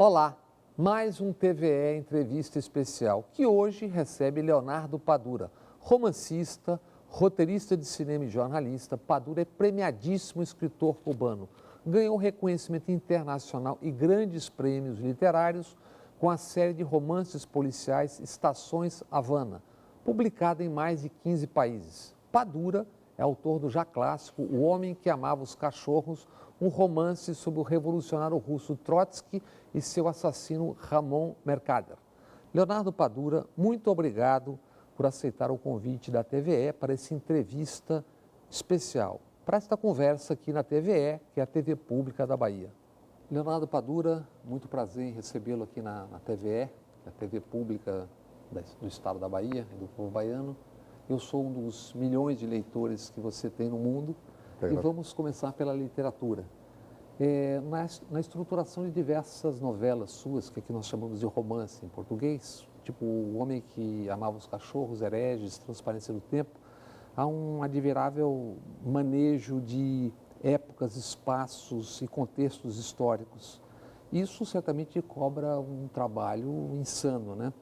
Olá, mais um TVE Entrevista Especial, que hoje recebe Leonardo Padura, romancista, roteirista de cinema e jornalista. Padura é premiadíssimo escritor cubano. Ganhou reconhecimento internacional e grandes prêmios literários com a série de romances policiais Estações Havana, publicada em mais de 15 países. Padura é autor do já clássico O Homem que Amava os Cachorros, um romance sobre o revolucionário russo Trotsky e seu assassino Ramon Mercader. Leonardo Padura, muito obrigado por aceitar o convite da TVE para essa entrevista especial, para esta conversa aqui na TVE, que é a TV Pública da Bahia. Leonardo Padura, muito prazer em recebê-lo aqui na TVE, a TV Pública do Estado da Bahia e do povo baiano. Eu sou um dos milhões de leitores que você tem no mundo e vamos começar pela literatura. Na estruturação de diversas novelas suas, que aqui nós chamamos de romance em português, tipo O Homem que Amava os Cachorros, Hereges, Transparência do Tempo, há um admirável manejo de épocas, espaços e contextos históricos. Isso certamente cobra um trabalho insano, né?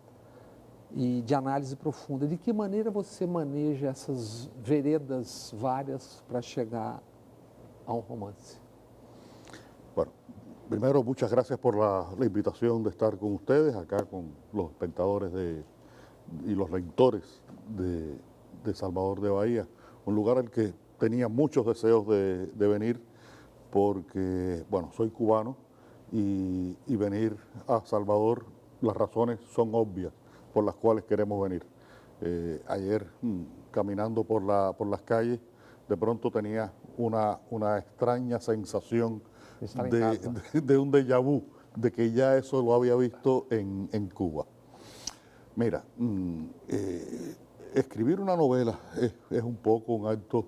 E de análise profunda. De que maneira você maneja essas veredas várias para chegar a un romance? Bueno, primero muchas gracias por la invitación de estar con ustedes, acá con los espectadores y los lectores de Salvador de Bahía, un lugar al que tenía muchos deseos de venir porque, bueno, soy cubano y venir a Salvador, las razones son obvias por las cuales queremos venir. Ayer, caminando por las calles, de pronto tenía una extraña sensación de un déjà vu, de que ya eso lo había visto en Cuba. Mira, escribir una novela es un poco un acto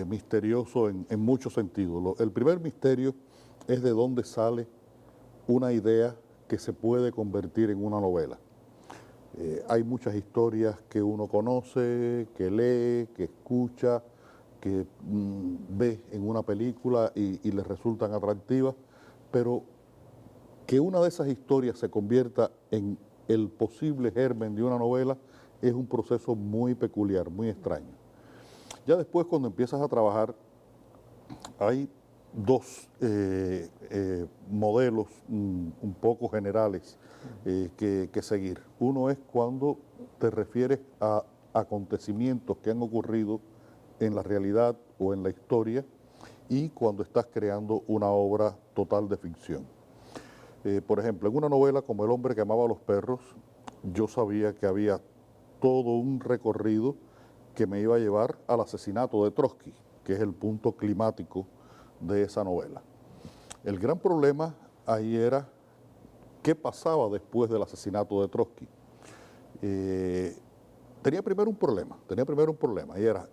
misterioso en muchos sentidos. El primer misterio es de dónde sale una idea que se puede convertir en una novela. Hay muchas historias que uno conoce, que lee, que escucha, que ve en una película y les resultan atractivas, pero que una de esas historias se convierta en el posible germen de una novela es un proceso muy peculiar, muy extraño. Ya después, cuando empiezas a trabajar, hay dos modelos un poco generales que seguir. Uno es cuando te refieres a acontecimientos que han ocurrido en la realidad o en la historia y cuando estás creando una obra total de ficción. Por ejemplo, en una novela como El hombre que amaba a los perros, yo sabía que había todo un recorrido que me iba a llevar al asesinato de Trotsky, que es el punto climático de esa novela. El gran problema ahí era qué pasaba después del asesinato de Trotsky. Tenía primero un problema, y era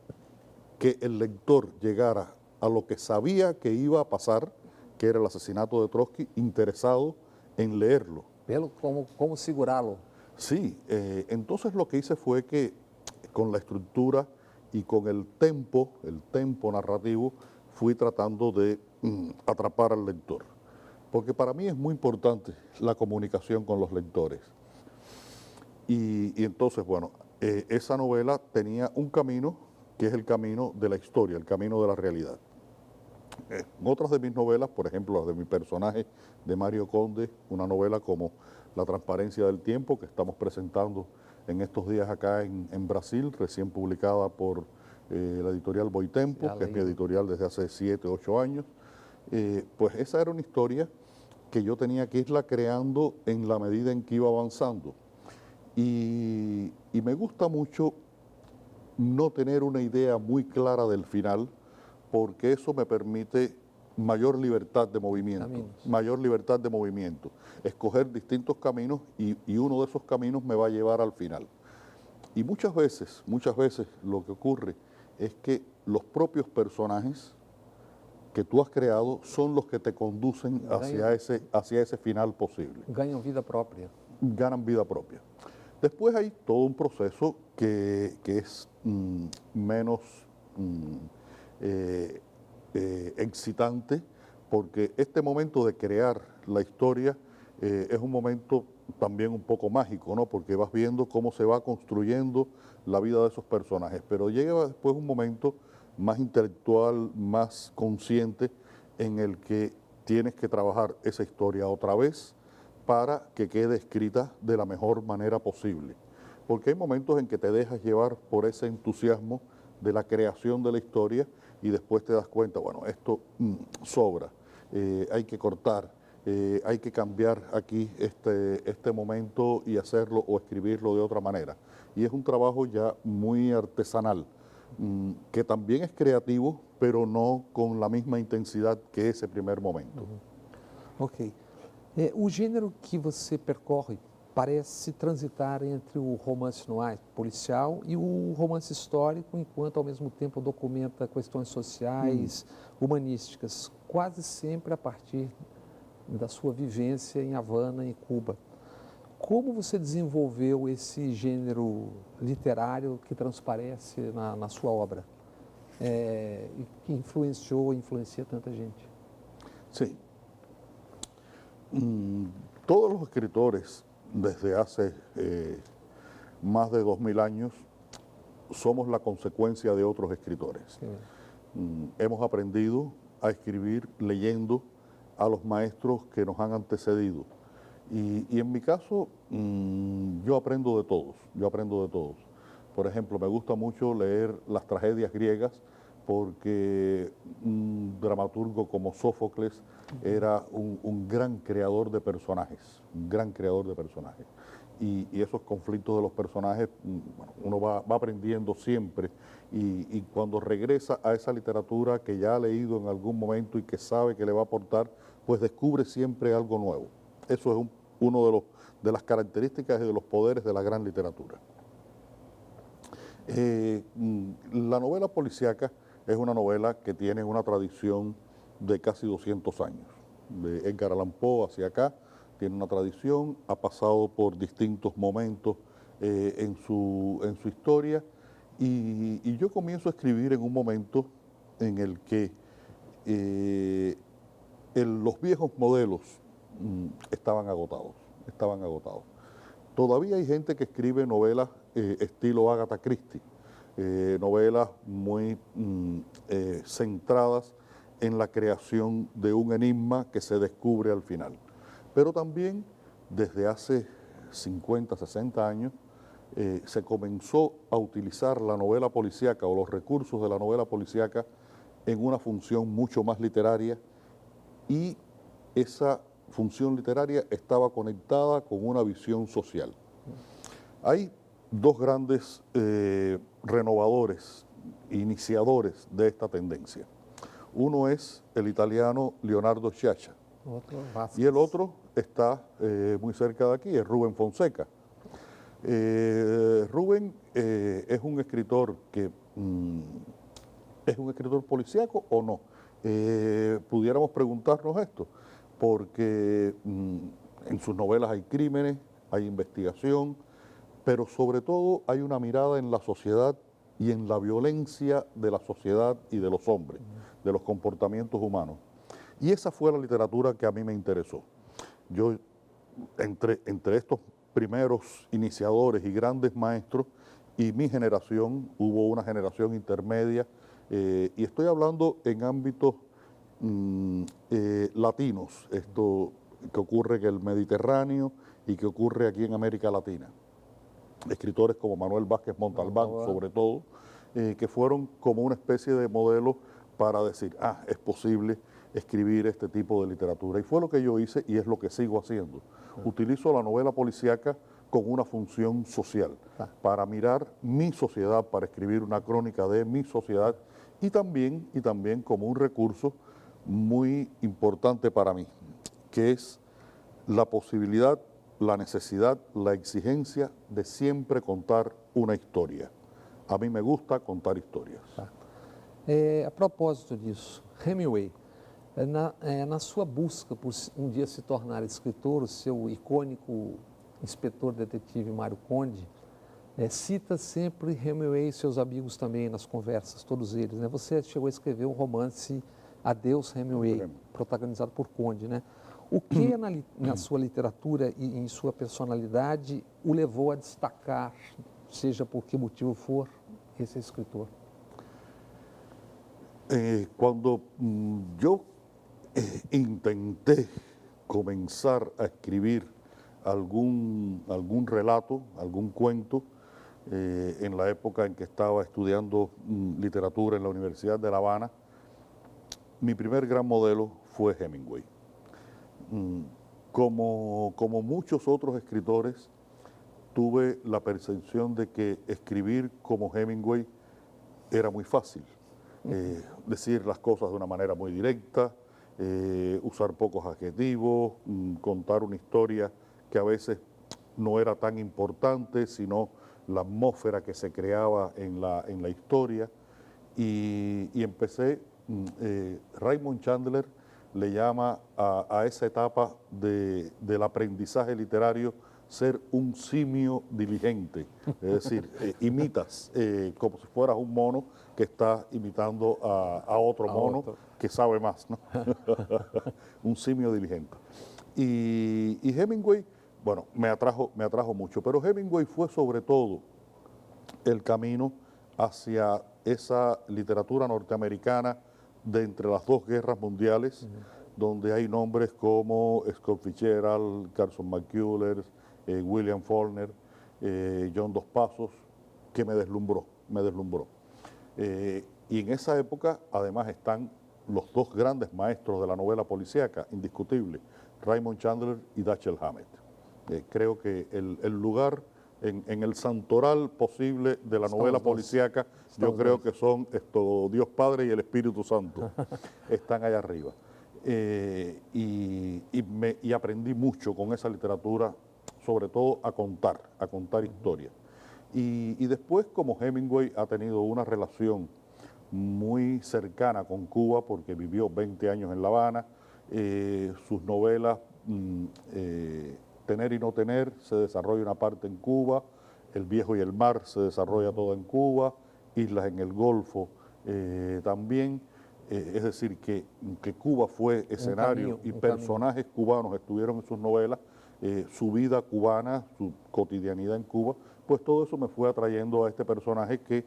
que el lector llegara a lo que sabía que iba a pasar, que era el asesinato de Trotsky, interesado en leerlo. Verlo, cómo segurarlo. Sí, entonces lo que hice fue que con la estructura y con el tempo narrativo, fui tratando de atrapar al lector. Porque para mí es muy importante la comunicación con los lectores. Y entonces, bueno, esa novela tenía un camino que es el camino de la historia, el camino de la realidad. En otras de mis novelas, por ejemplo, las de mi personaje de Mario Conde, una novela como La transparencia del tiempo, que estamos presentando en estos días acá en Brasil, recién publicada por la editorial Boitempo, que es mi editorial desde hace 7, 8 años, pues esa era una historia que yo tenía que irla creando en la medida en que iba avanzando. Y me gusta mucho no tener una idea muy clara del final, porque eso me permite mayor libertad de movimiento, escoger distintos caminos y uno de esos caminos me va a llevar al final. Y muchas veces lo que ocurre es que los propios personajes que tú has creado son los que te conducen hacia ese final posible. Ganan vida propia. Ganan vida propia. Después hay todo un proceso que es menos excitante, porque este momento de crear la historia es un momento también un poco mágico, ¿no? Porque vas viendo cómo se va construyendo la vida de esos personajes, pero llega después un momento más intelectual, más consciente, en el que tienes que trabajar esa historia otra vez para que quede escrita de la mejor manera posible. Porque hay momentos en que te dejas llevar por ese entusiasmo de la creación de la historia y después te das cuenta, bueno, esto sobra, hay que cortar, hay que cambiar aquí este momento y hacerlo o escribirlo de otra manera. Y es un trabajo ya muy artesanal, que también es creativo, pero no con la misma intensidad que ese primer momento. Ok. O gênero que você percorre parece transitar entre o romance noir policial e o romance histórico, enquanto ao mesmo tempo documenta questões sociais, humanísticas, quase sempre a partir da sua vivência em Havana e Cuba. Como você desenvolveu esse gênero literário que transparece na sua obra e que influenciou e influencia tanta gente? Sí. Todos los escritores desde hace más de 2000 años somos la consecuencia de otros escritores. Sí. Hemos aprendido a escribir leyendo a los maestros que nos han antecedido. Y en mi caso, yo aprendo de todos. Por ejemplo, me gusta mucho leer las tragedias griegas porque un dramaturgo como Sófocles era un gran creador de personajes, Y esos conflictos de los personajes, bueno, uno va aprendiendo siempre y cuando regresa a esa literatura que ya ha leído en algún momento y que sabe que le va a aportar, pues descubre siempre algo nuevo. Eso es uno de las características y de los poderes de la gran literatura. La novela policíaca es una novela que tiene una tradición de casi 200 años. De Edgar Allan Poe hacia acá, tiene una tradición, ha pasado por distintos momentos en su historia y yo comienzo a escribir en un momento en el que los viejos modelos estaban agotados. Todavía hay gente que escribe novelas estilo Agatha Christie, novelas muy centradas en la creación de un enigma que se descubre al final. Pero también desde hace 50, 60 años se comenzó a utilizar la novela policíaca o los recursos de la novela policíaca en una función mucho más literaria y esa función literaria estaba conectada con una visión social. Hay dos grandes renovadores, iniciadores de esta tendencia. Uno es el italiano Leonardo Sciascia y el otro está muy cerca de aquí, es Rubén Fonseca. Rubén es un escritor que ¿es un escritor policíaco o no? Pudiéramos preguntarnos esto, porque en sus novelas hay crímenes, hay investigación, pero sobre todo hay una mirada en la sociedad y en la violencia de la sociedad y de los hombres, de los comportamientos humanos. Y esa fue la literatura que a mí me interesó. Yo, entre estos primeros iniciadores y grandes maestros y mi generación, hubo una generación intermedia, y estoy hablando en ámbitos latinos, esto que ocurre en el Mediterráneo y que ocurre aquí en América Latina. Escritores como Manuel Vázquez Montalbán, sobre todo, que fueron como una especie de modelo para decir, es posible escribir este tipo de literatura. Y fue lo que yo hice y es lo que sigo haciendo. Utilizo la novela policíaca con una función social, para mirar mi sociedad, para escribir una crónica de mi sociedad y también como un recurso muy importante para mí, que es la posibilidad, la necesidad, la exigencia de siempre contar una historia. A mí me gusta contar historias. A propósito disso, Hemingway, na sua busca por dia se tornar escritor, o seu icônico inspetor detetive Mário Conde cita sempre Hemingway e seus amigos também nas conversas, todos eles, né? Você chegou a escrever um romance Adeus Hemingway, protagonizado por Conde, né? O que na sua literatura e em sua personalidade o levou a destacar, seja por que motivo for, esse escritor? Cuando yo intenté comenzar a escribir algún relato, algún cuento, en la época en que estaba estudiando literatura en la Universidad de La Habana, mi primer gran modelo fue Hemingway. Como muchos otros escritores, tuve la percepción de que escribir como Hemingway era muy fácil. Decir las cosas de una manera muy directa, usar pocos adjetivos, contar una historia que a veces no era tan importante, sino la atmósfera que se creaba en la historia. Y empecé, Raymond Chandler le llama a esa etapa del aprendizaje literario ser un simio diligente, es decir, imitas como si fueras un mono que está imitando a otro mono que sabe más, ¿no? Un simio diligente. Y Hemingway, bueno, me atrajo mucho, pero Hemingway fue sobre todo el camino hacia esa literatura norteamericana de entre las dos guerras mundiales, donde hay nombres como Scott Fitzgerald, Carson McCullers, William Faulkner, John Dos Passos, que me deslumbró. Y en esa época, además, están los dos grandes maestros de la novela policíaca, indiscutible, Raymond Chandler y Dashiell Hammett. Creo que el lugar en el santoral posible de la novela policíaca, yo creo que son Dios Padre y el Espíritu Santo. Están allá arriba. Y aprendí mucho con esa literatura, sobre todo a contar historias. Y después, como Hemingway ha tenido una relación muy cercana con Cuba, porque vivió 20 años en La Habana, sus novelas, Tener y no tener, se desarrolla una parte en Cuba, El viejo y el mar se desarrolla todo en Cuba, Islas en el Golfo también. Es decir, que Cuba fue escenario y personajes cubanos estuvieron en sus novelas, su vida cubana, su cotidianidad en Cuba, pues todo eso me fue atrayendo a este personaje que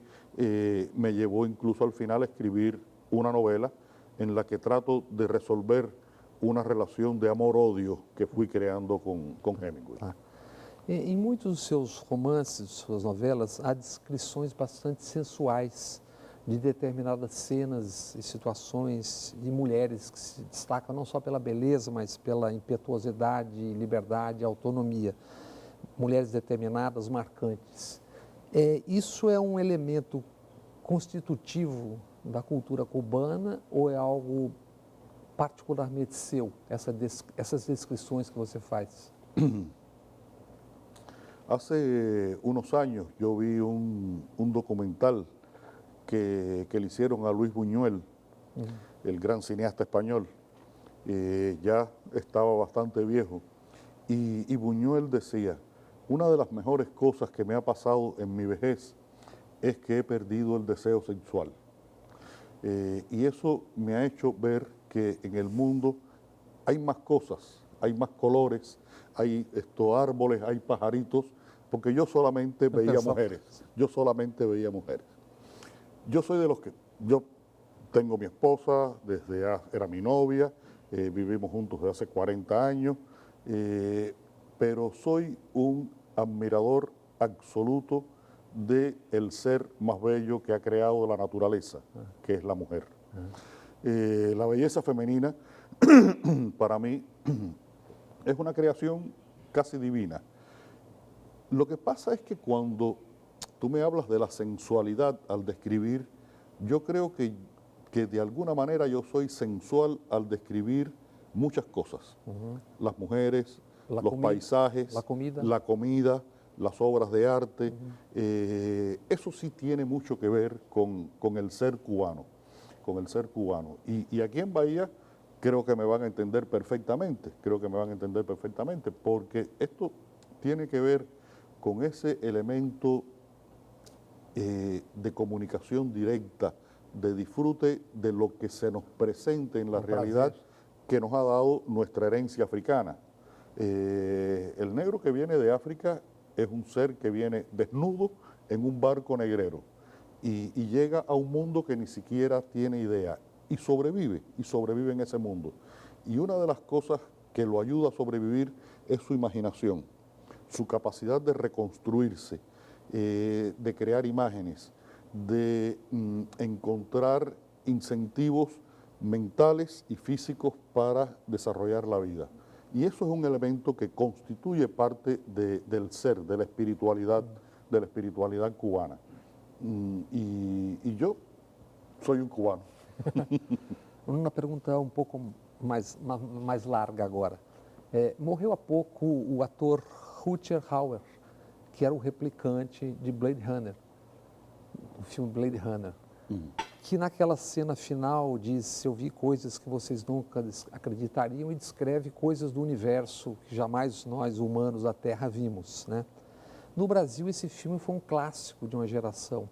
me llevó incluso al final a escribir una novela en la que trato de resolver uma relação de amor-ódio que fui criando com Hemingway. Em muitos dos seus romances, suas novelas, há descrições bastante sensuais de determinadas cenas e situações e mulheres que se destacam não só pela beleza, mas pela impetuosidade, liberdade, autonomia. Mulheres determinadas, marcantes. Isso é um elemento constitutivo da cultura cubana ou é algo particularmente seu, essas descrições que você faz? Hace unos años yo vi un documental que le hicieron a Luis Buñuel, el gran cineasta español. Ya estaba bastante viejo. Y Buñuel decía, una de las mejores cosas que me ha pasado en mi vejez es que he perdido el deseo sexual. Y eso me ha hecho ver que en el mundo hay más cosas, hay más colores, hay árboles, hay pajaritos, porque yo solamente veía mujeres, yo soy de los que, yo tengo mi esposa, era mi novia, vivimos juntos desde hace 40 años, pero soy un admirador absoluto del ser más bello que ha creado la naturaleza, que es la mujer. La belleza femenina, para mí, es una creación casi divina. Lo que pasa es que cuando tú me hablas de la sensualidad al describir, yo creo que de alguna manera yo soy sensual al describir muchas cosas. Las mujeres, los paisajes, la comida, las obras de arte. Eso sí tiene mucho que ver con el ser cubano. Y aquí en Bahía creo que me van a entender perfectamente, porque esto tiene que ver con ese elemento de comunicación directa, de disfrute de lo que se nos presente en la realidad que nos ha dado nuestra herencia africana. El negro que viene de África es un ser que viene desnudo en un barco negrero y llega a un mundo que ni siquiera tiene idea y sobrevive en ese mundo. Y una de las cosas que lo ayuda a sobrevivir es su imaginación, su capacidad de reconstruirse, de crear imágenes, de encontrar incentivos mentales y físicos para desarrollar la vida. Y eso es un elemento que constituye parte del ser, de la espiritualidad cubana. Y yo soy un cubano. Uma pergunta um pouco mais larga agora. Morreu há pouco o ator Rutger Hauer, que era o replicante de Blade Runner, o filme Blade Runner, que naquela cena final diz: eu vi coisas que vocês nunca acreditariam, e descreve coisas do universo que jamais nós humanos da Terra vimos, né? No Brasil, esse filme foi um clássico de uma geração,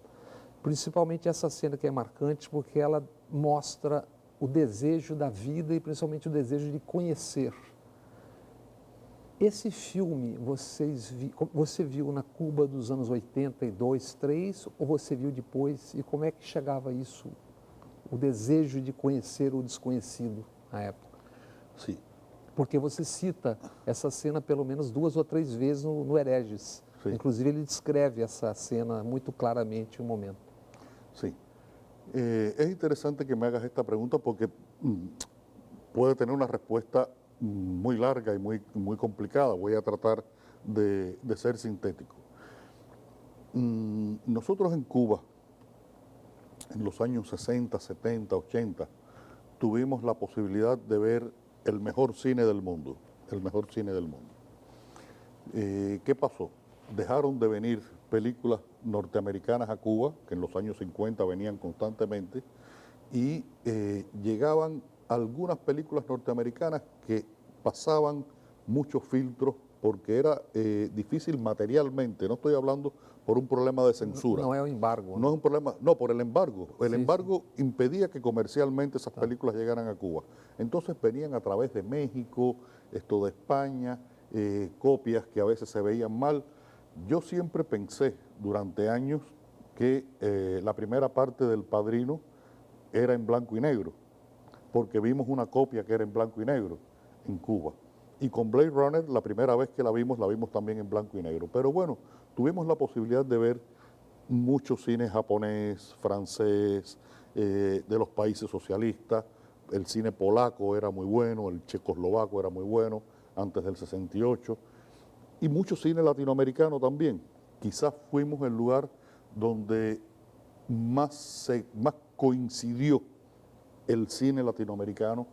principalmente essa cena que é marcante porque ela mostra o desejo da vida e principalmente o desejo de conhecer. Esse filme você viu na Cuba dos anos 82, 3, ou você viu depois? E como é que chegava isso, o desejo de conhecer o desconhecido na época? Sim. Porque você cita essa cena pelo menos 2 ou 3 vezes no Hereges. Sim. Inclusive ele descreve essa cena muito claramente em um momento. Sim. Es interesante que me hagas esta pregunta porque puede tener una respuesta muy larga y muy complicada. Voy a tratar de ser sintético. Nosotros en Cuba, en los años 60, 70, 80, tuvimos la posibilidad de ver el mejor cine del mundo, el mejor cine del mundo. ¿Qué pasó? Dejaron de venir películas norteamericanas a Cuba, que en los años 50 venían constantemente, y llegaban algunas películas norteamericanas que pasaban muchos filtros porque era difícil materialmente. No estoy hablando por un problema de censura. No es un embargo. No es un problema, no, por el embargo. El embargo impedía que comercialmente esas películas llegaran a Cuba. Entonces venían a través de México, de España, copias que a veces se veían mal. Yo siempre pensé durante años que la primera parte del Padrino era en blanco y negro, porque vimos una copia que era en blanco y negro en Cuba. Y con Blade Runner, la primera vez que la vimos también en blanco y negro. Pero bueno, tuvimos la posibilidad de ver muchos cines japonés, francés, de los países socialistas. El cine polaco era muy bueno, el checoslovaco era muy bueno, antes del 68. Y mucho cine latinoamericano también. Quizás fuimos el lugar donde más coincidió el cine latinoamericano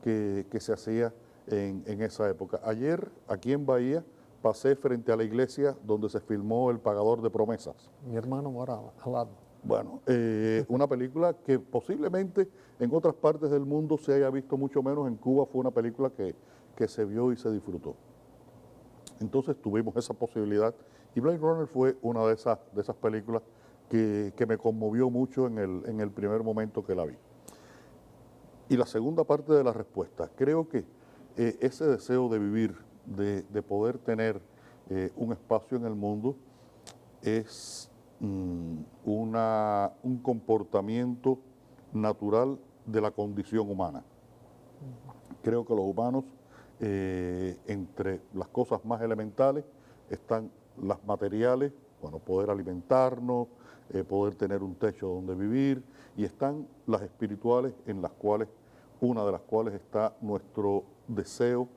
que se hacía en esa época. Ayer, aquí en Bahía, pasé frente a la iglesia donde se filmó El Pagador de Promesas. Mi hermano mora al lado. Bueno, una película que posiblemente en otras partes del mundo se haya visto mucho menos. En Cuba fue una película que se vio y se disfrutó. Entonces tuvimos esa posibilidad y Blade Runner fue una de esas películas que me conmovió mucho en el primer momento que la vi. Y la segunda parte de la respuesta, creo que ese deseo de vivir, de poder tener un espacio en el mundo, es un comportamiento natural de la condición humana. Creo que los humanos, entre las cosas más elementales, están las materiales, bueno, poder alimentarnos, poder tener un techo donde vivir, y están las espirituales, una de las cuales está nuestro deseo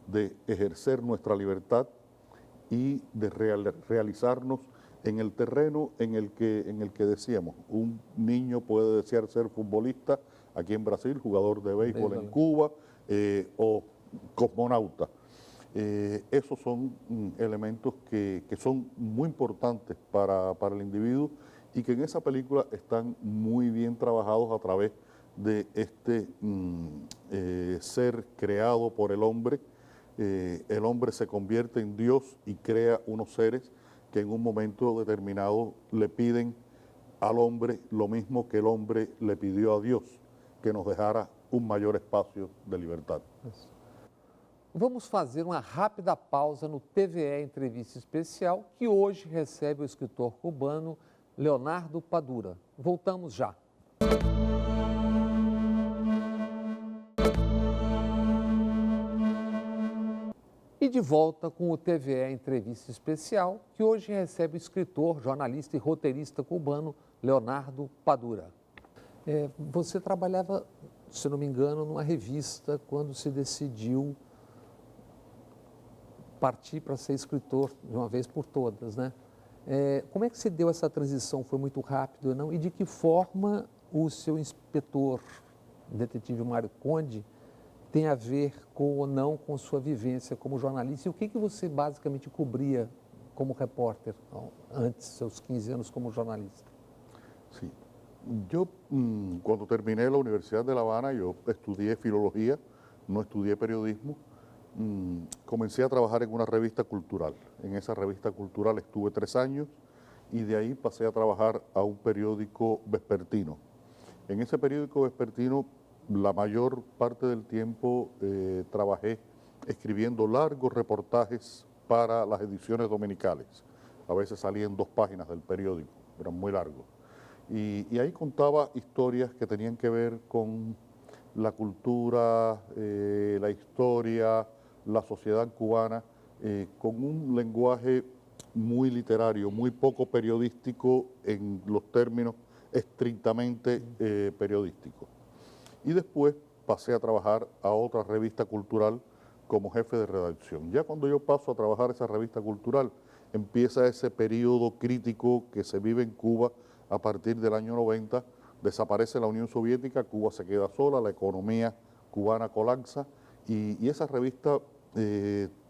de ejercer nuestra libertad y de realizarnos en el terreno en el que decíamos. Un niño puede desear ser futbolista aquí en Brasil, jugador de béisbol en Cuba, o cosmonauta. Esos son elementos que son muy importantes para el individuo y que en esa película están muy bien trabajados a través de este ser creado por el hombre. El hombre se convierte en Dios y crea unos seres que en un momento determinado le piden al hombre lo mismo que el hombre le pidió a Dios, que nos dejara un mayor espacio de libertad. Vamos fazer uma rápida pausa no TVE Entrevista Especial, que hoje recebe o escritor cubano Leonardo Padura. Voltamos já. E de volta com o TVE Entrevista Especial, que hoje recebe o escritor, jornalista e roteirista cubano Leonardo Padura. Você trabalhava, se não me engano, numa revista quando se decidiu partir para ser escritor de uma vez por todas, né? Como é que se deu essa transição? Foi muito rápido, não? E de que forma o seu inspetor, o detetive Mário Conde, tem a ver ou não com sua vivência como jornalista? E o que você basicamente cobria como repórter antes, seus 15 anos como jornalista? Sí. Yo, cuando terminé la Universidad de La Habana, yo estudié filología, no estudié periodismo. Comencé a trabajar en una revista cultural. En esa revista cultural estuve 3 años y de ahí pasé a trabajar a un periódico vespertino. En ese periódico vespertino, la mayor parte del tiempo trabajé escribiendo largos reportajes para las ediciones dominicales. A veces salían 2 páginas del periódico, eran muy largos. Y ahí contaba historias que tenían que ver con la cultura, la historia, la sociedad cubana, con un lenguaje muy literario, muy poco periodístico en los términos estrictamente periodísticos. Y después pasé a trabajar a otra revista cultural como jefe de redacción. Ya cuando yo paso a trabajar esa revista cultural, empieza ese periodo crítico que se vive en Cuba a partir del año 90, desaparece la Unión Soviética, Cuba se queda sola, la economía cubana colapsa y esa revista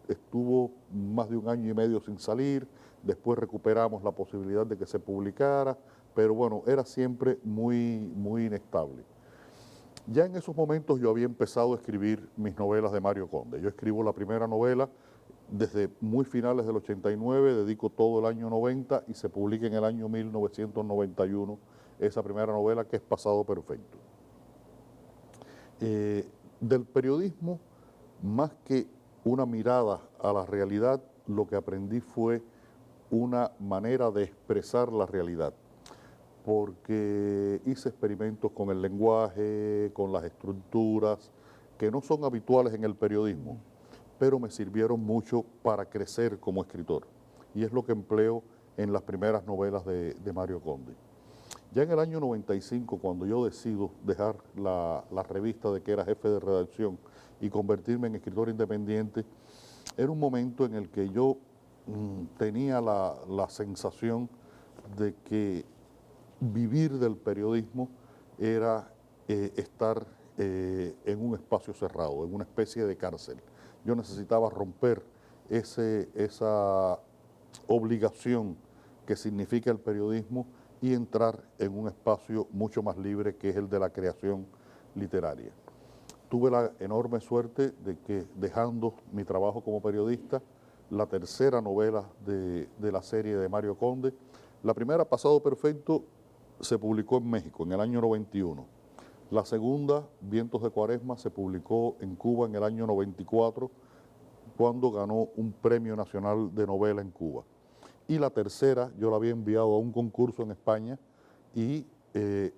estuvo más de 1 año y medio sin salir, después recuperamos la posibilidad de que se publicara, pero bueno, era siempre muy inestable. Ya en esos momentos yo había empezado a escribir mis novelas de Mario Conde. Yo escribo la primera novela desde muy finales del 89, dedico todo el año 90 y se publica en el año 1991 esa primera novela que es Pasado Perfecto. Del periodismo, más que una mirada a la realidad, lo que aprendí fue una manera de expresar la realidad, porque hice experimentos con el lenguaje, con las estructuras, que no son habituales en el periodismo, pero me sirvieron mucho para crecer como escritor. Y es lo que empleo en las primeras novelas de Mario Conde. Ya en el año 95, cuando yo decido dejar la revista de que era jefe de redacción y convertirme en escritor independiente, era un momento en el que yo tenía la sensación de que vivir del periodismo era estar en un espacio cerrado, en una especie de cárcel. Yo necesitaba romper esa obligación que significa el periodismo y entrar en un espacio mucho más libre que es el de la creación literaria. Tuve la enorme suerte de que, dejando mi trabajo como periodista, la tercera novela de la serie de Mario Conde, la primera, Pasado Perfecto, se publicó en México en el año 91. La segunda, Vientos de Cuaresma, se publicó en Cuba en el año 94, cuando ganó un premio nacional de novela en Cuba. Y la tercera, yo la había enviado a un concurso en España y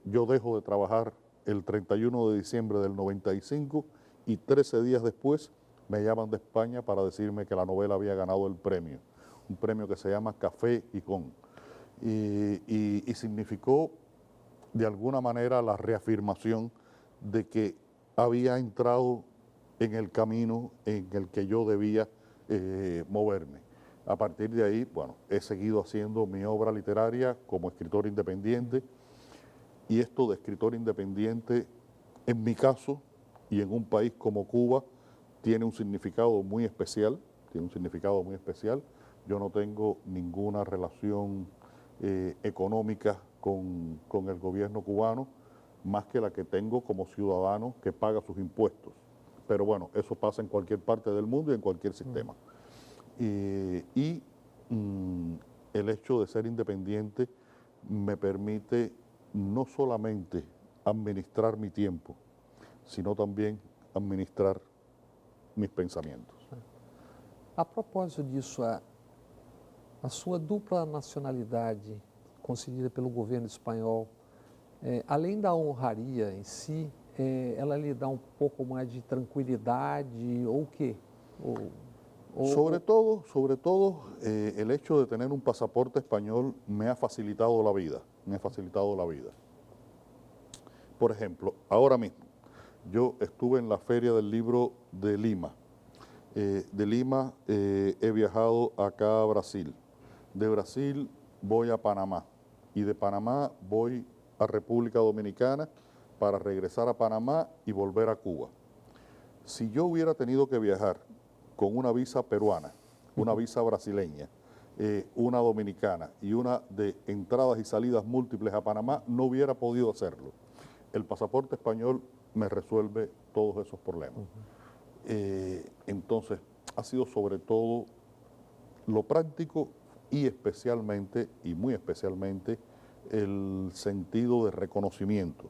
yo dejo de trabajar el 31 de diciembre del 95 y 13 días después me llaman de España para decirme que la novela había ganado el premio, un premio que se llama Café y Con. Y significó de alguna manera la reafirmación de que había entrado en el camino en el que yo debía moverme. A partir de ahí, bueno, he seguido haciendo mi obra literaria como escritor independiente y esto de escritor independiente, en mi caso y en un país como Cuba, tiene un significado muy especial, Yo no tengo ninguna relación económica con el gobierno cubano, más que la que tengo como ciudadano que paga sus impuestos. Pero bueno, eso pasa en cualquier parte del mundo y en cualquier sistema. El hecho de ser independiente me permite no solamente administrar mi tiempo, sino también administrar mis pensamientos. A propósito disso, a sua dupla nacionalidade concedida pelo governo espanhol, além da honraria em si, ela lhe dá um pouco mais de tranquilidade ou o quê? Sobre todo, el hecho de tener un pasaporte español me ha facilitado la vida, me ha facilitado la vida. Por ejemplo, ahora mismo, yo estuve en la Feria del Libro de Lima. De Lima he viajado acá a Brasil. De Brasil voy a Panamá y de Panamá voy a República Dominicana para regresar a Panamá y volver a Cuba. Si yo hubiera tenido que viajar con una visa peruana, una visa brasileña, una dominicana y una de entradas y salidas múltiples a Panamá, no hubiera podido hacerlo. El pasaporte español me resuelve todos esos problemas. Entonces, ha sido sobre todo lo práctico y especialmente, y muy especialmente, el sentido de reconocimiento,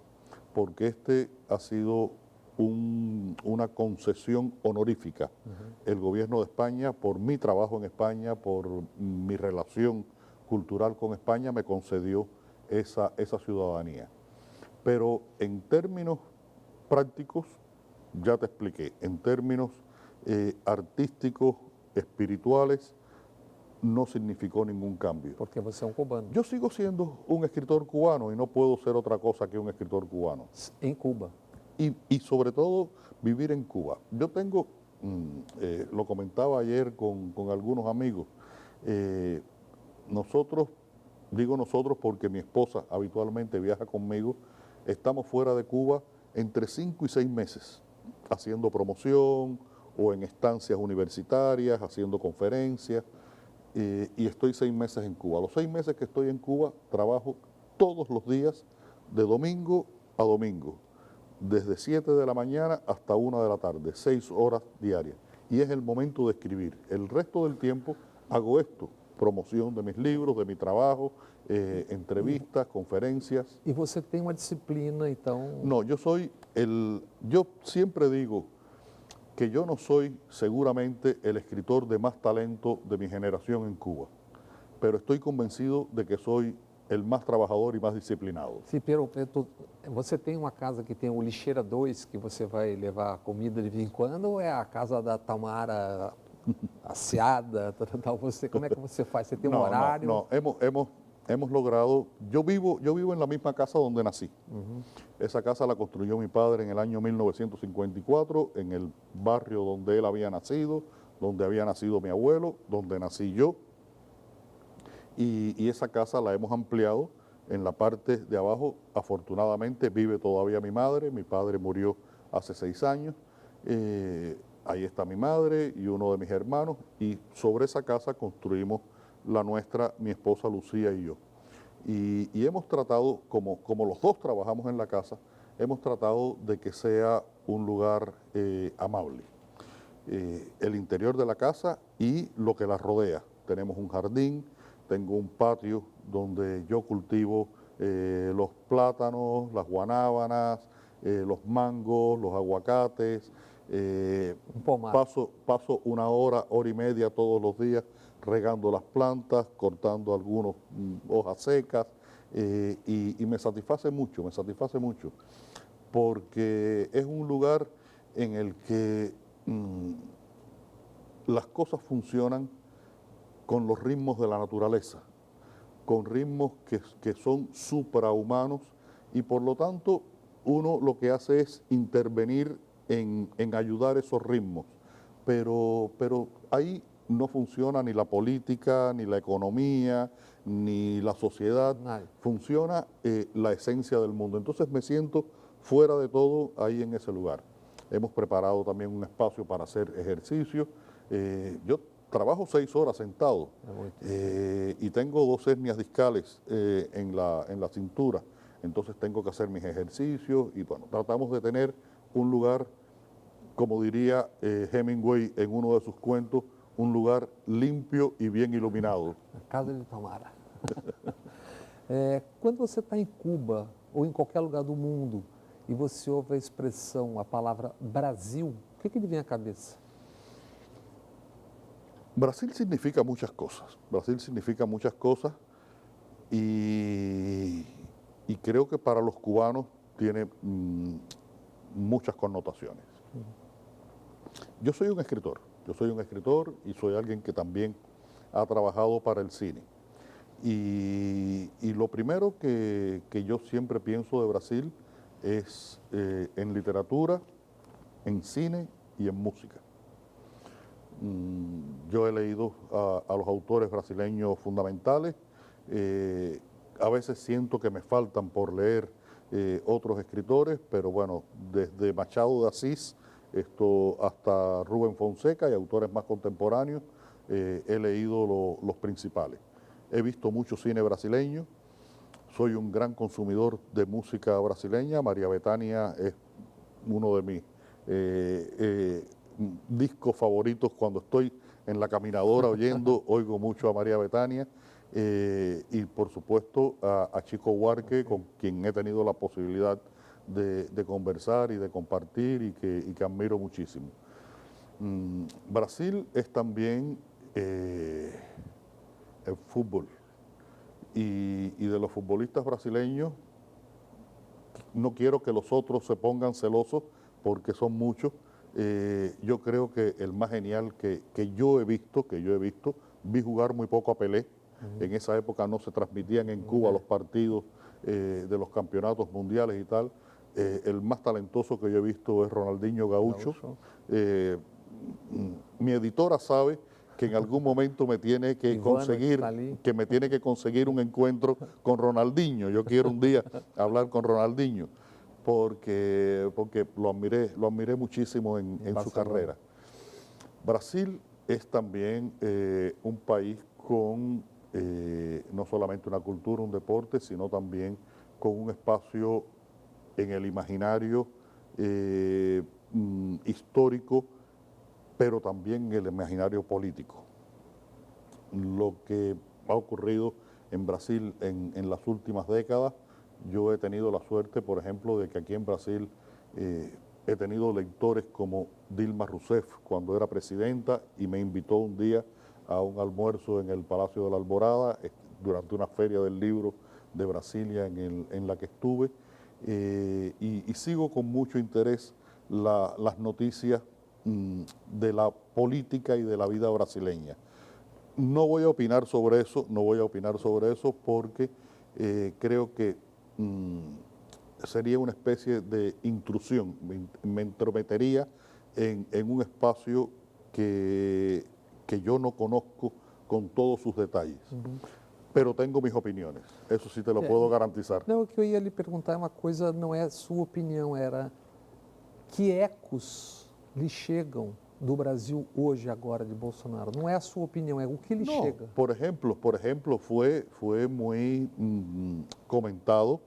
porque este ha sido una concesión honorífica. El gobierno de España, por mi trabajo en España, por mi relación cultural con España, me concedió esa ciudadanía. Pero en términos prácticos, ya te expliqué, en términos artísticos, espirituales, no significó ningún cambio. Porque você é um cubano. Yo sigo siendo un escritor cubano y no puedo ser otra cosa que un escritor cubano. Em Cuba. Y sobre todo vivir en Cuba. Yo tengo, lo comentaba ayer con algunos amigos, nosotros, digo nosotros porque mi esposa habitualmente viaja conmigo, estamos fuera de Cuba entre 5 y 6 meses, haciendo promoción o en estancias universitarias, haciendo conferencias, y estoy 6 meses en Cuba. Los 6 meses que estoy en Cuba trabajo todos los días de domingo a domingo, desde 7 de la mañana hasta 1 de la tarde, 6 horas diarias. Y es el momento de escribir. El resto del tiempo hago esto, promoción de mis libros, de mi trabajo, entrevistas, conferencias. E você tem uma disciplina, então... No, yo siempre digo que yo no soy seguramente el escritor de más talento de mi generación en Cuba, pero estoy convencido de que soy el más trabajador y más disciplinado. Sim, Pedro, você tem uma casa que tem o Lixeira 2, que você vai levar comida de vez em quando, ou é a casa da Tamara aseada? Como é que você faz? Você tem um horário? No, hemos logrado, yo vivo en la misma casa donde nací. Esa casa la construyó mi padre en el año 1954, en el barrio donde él había nacido, donde había nacido mi abuelo, donde nací yo. Y esa casa la hemos ampliado. En la parte de abajo, afortunadamente, vive todavía mi madre. Mi padre murió hace 6 años. Ahí está mi madre y uno de mis hermanos. Y sobre esa casa construimos la nuestra, mi esposa Lucía y yo. Y hemos tratado, como los dos trabajamos en la casa, hemos tratado de que sea un lugar amable. El interior de la casa y lo que la rodea. Tenemos un jardín, tengo un patio donde yo cultivo los plátanos, las guanábanas, los mangos, los aguacates. Paso 1 hora, hora y media todos los días regando las plantas, cortando algunas hojas secas, y me satisface mucho, porque es un lugar en el que las cosas funcionan con los ritmos de la naturaleza, con ritmos que son suprahumanos, y por lo tanto uno lo que hace es intervenir en ayudar esos ritmos, pero ahí no funciona ni la política, ni la economía, ni la sociedad, funciona la esencia del mundo. Entonces me siento fuera de todo ahí en ese lugar. Hemos preparado también un espacio para hacer ejercicio. Yo trabajo 6 horas sentado y tengo 2 hernias discales en la cintura, entonces tengo que hacer mis ejercicios y bueno, tratamos de tener un lugar, como diría Hemingway en uno de sus cuentos, un lugar limpio y bien iluminado. A casa de Tamara. Quando você está em Cuba ou em qualquer lugar do mundo e você ouve a expressão, a palavra Brasil, o que lhe vem à cabeça? Brasil significa muchas cosas. Brasil significa muchas cosas y creo que para los cubanos tiene muchas connotaciones. Yo soy un escritor y soy alguien que también ha trabajado para el cine. Y lo primero que yo siempre pienso de Brasil es en literatura, en cine y en música. Yo he leído a los autores brasileños fundamentales, a veces siento que me faltan por leer otros escritores, pero bueno, desde Machado de Asís hasta Rubén Fonseca y autores más contemporáneos, he leído los principales. He visto mucho cine brasileño, soy un gran consumidor de música brasileña. María Bethânia es uno de mis discos favoritos. Cuando estoy en la caminadora oyendo, oigo mucho a María Bethânia. Y por supuesto a Chico Buarque, con quien he tenido la posibilidad de conversar y de compartir y que admiro muchísimo. Brasil es también el fútbol y de los futbolistas brasileños no quiero que los otros se pongan celosos porque son muchos. Yo creo que el más genial que yo he visto, vi jugar muy poco a Pelé. En esa época no se transmitían en Cuba los partidos de los campeonatos mundiales y tal. El más talentoso que yo he visto es Ronaldinho Gaúcho. Mi editora sabe que en algún momento me tiene que conseguir un encuentro con Ronaldinho. Yo quiero un día hablar con Ronaldinho porque lo admiré muchísimo en su carrera. Brasil es también un país con no solamente una cultura, un deporte, sino también con un espacio en el imaginario histórico, pero también en el imaginario político. Lo que ha ocurrido en Brasil en las últimas décadas, yo he tenido la suerte, por ejemplo, de que aquí en Brasil he tenido lectores como Dilma Rousseff cuando era presidenta y me invitó un día a un almuerzo en el Palacio de la Alborada durante una feria del libro de Brasilia en la que estuve y sigo con mucho interés las noticias de la política y de la vida brasileña. No voy a opinar sobre eso porque creo que sería una especie de intrusión, me entrometería en un espacio que yo no conozco con todos sus detalles. Pero tenho minhas opiniões, isso sim te lo puedo garantizar. Não, o que eu ia lhe perguntar é uma coisa, não é sua opinião, era que ecos lhe chegam do Brasil hoje, agora, de Bolsonaro? Não é a sua opinião, é o que lhe chega. Por ejemplo, fue muy comentado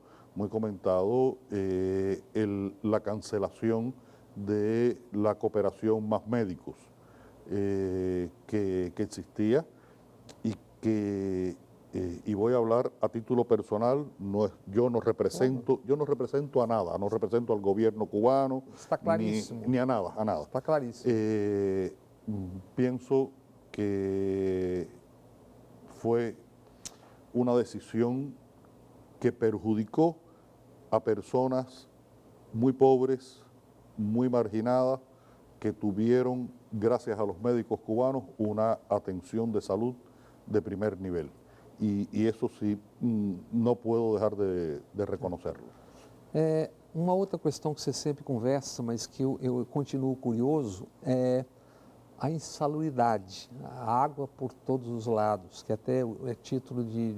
la cancelación de la cooperación más médicos que existía y voy a hablar a título personal, yo no represento a nada, no represento al gobierno cubano, ni a nada. Está clarísimo. Pienso que fue una decisión que perjudicó a personas muy pobres, muy marginadas, que tuvieron, gracias a los médicos cubanos, una atención de salud de primer nivel. E isso sim, não puedo deixar de reconhecerlo. Uma outra questão que você sempre conversa, mas que eu continuo curioso, é a insalubridade, a água por todos os lados, que até é título de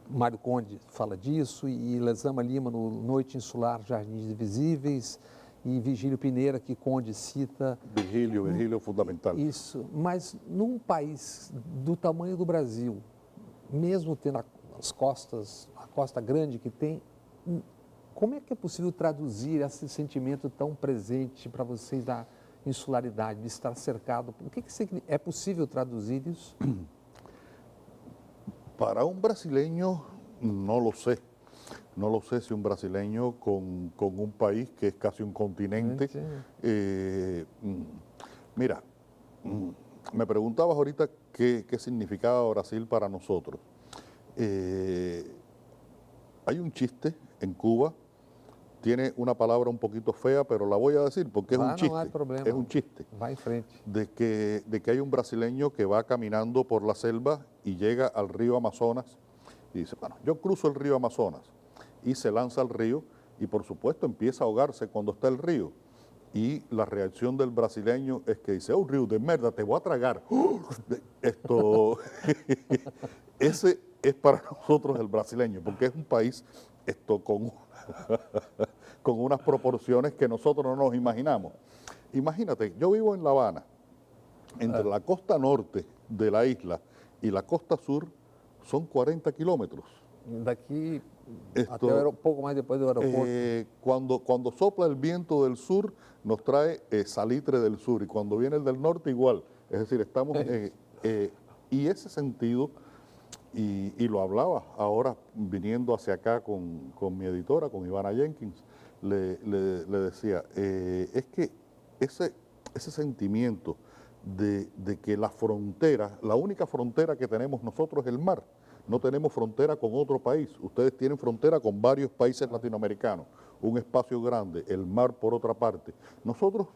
Mário Conde fala disso, e Lezama Lima no Noite Insular, Jardins Invisíveis, e Vigílio Pineira, que Conde cita. Vigílio é fundamental. Isso, mas num país do tamanho do Brasil, mesmo tendo a costa grande que tem, como é que é possível traduzir esse sentimento tão presente para vocês da insularidade, de estar cercado? O que é possível traduzir isso? Para un brasileño, no lo sé. No lo sé si un brasileño con un país que es casi un continente. Sí. Mira, me preguntabas ahorita qué significaba Brasil para nosotros. Hay un chiste en Cuba, tiene una palabra un poquito fea, pero la voy a decir porque es un Não há chiste. problema. Es un chiste. Vai em frente. De que hay un brasileño que va caminando por la selva y llega al río Amazonas y dice, bueno, yo cruzo el río Amazonas, y se lanza al río y por supuesto empieza a ahogarse cuando está el río. Y la reacción del brasileño es que dice, oh, río de merda, te voy a tragar. Esto, ese es para nosotros el brasileño, porque es un país con unas proporciones que nosotros no nos imaginamos. Imagínate, yo vivo en La Habana, entre la costa norte de la isla y la costa sur son 40 kilómetros. Daqui Esto, até pouco mais depois do aeroporto. Cuando sopla el viento del sur, nos trae salitre del sur, y cuando viene el del norte igual. Es decir, estamos... y ese sentido, y lo hablaba ahora viniendo hacia acá con mi editora, con Ivana Jenkins, le decía, es que ese sentimiento de que la frontera, la única frontera que tenemos nosotros es el mar. No tenemos frontera con otro país. Ustedes tienen frontera con varios países latinoamericanos, un espacio grande, el mar por otra parte. Nosotros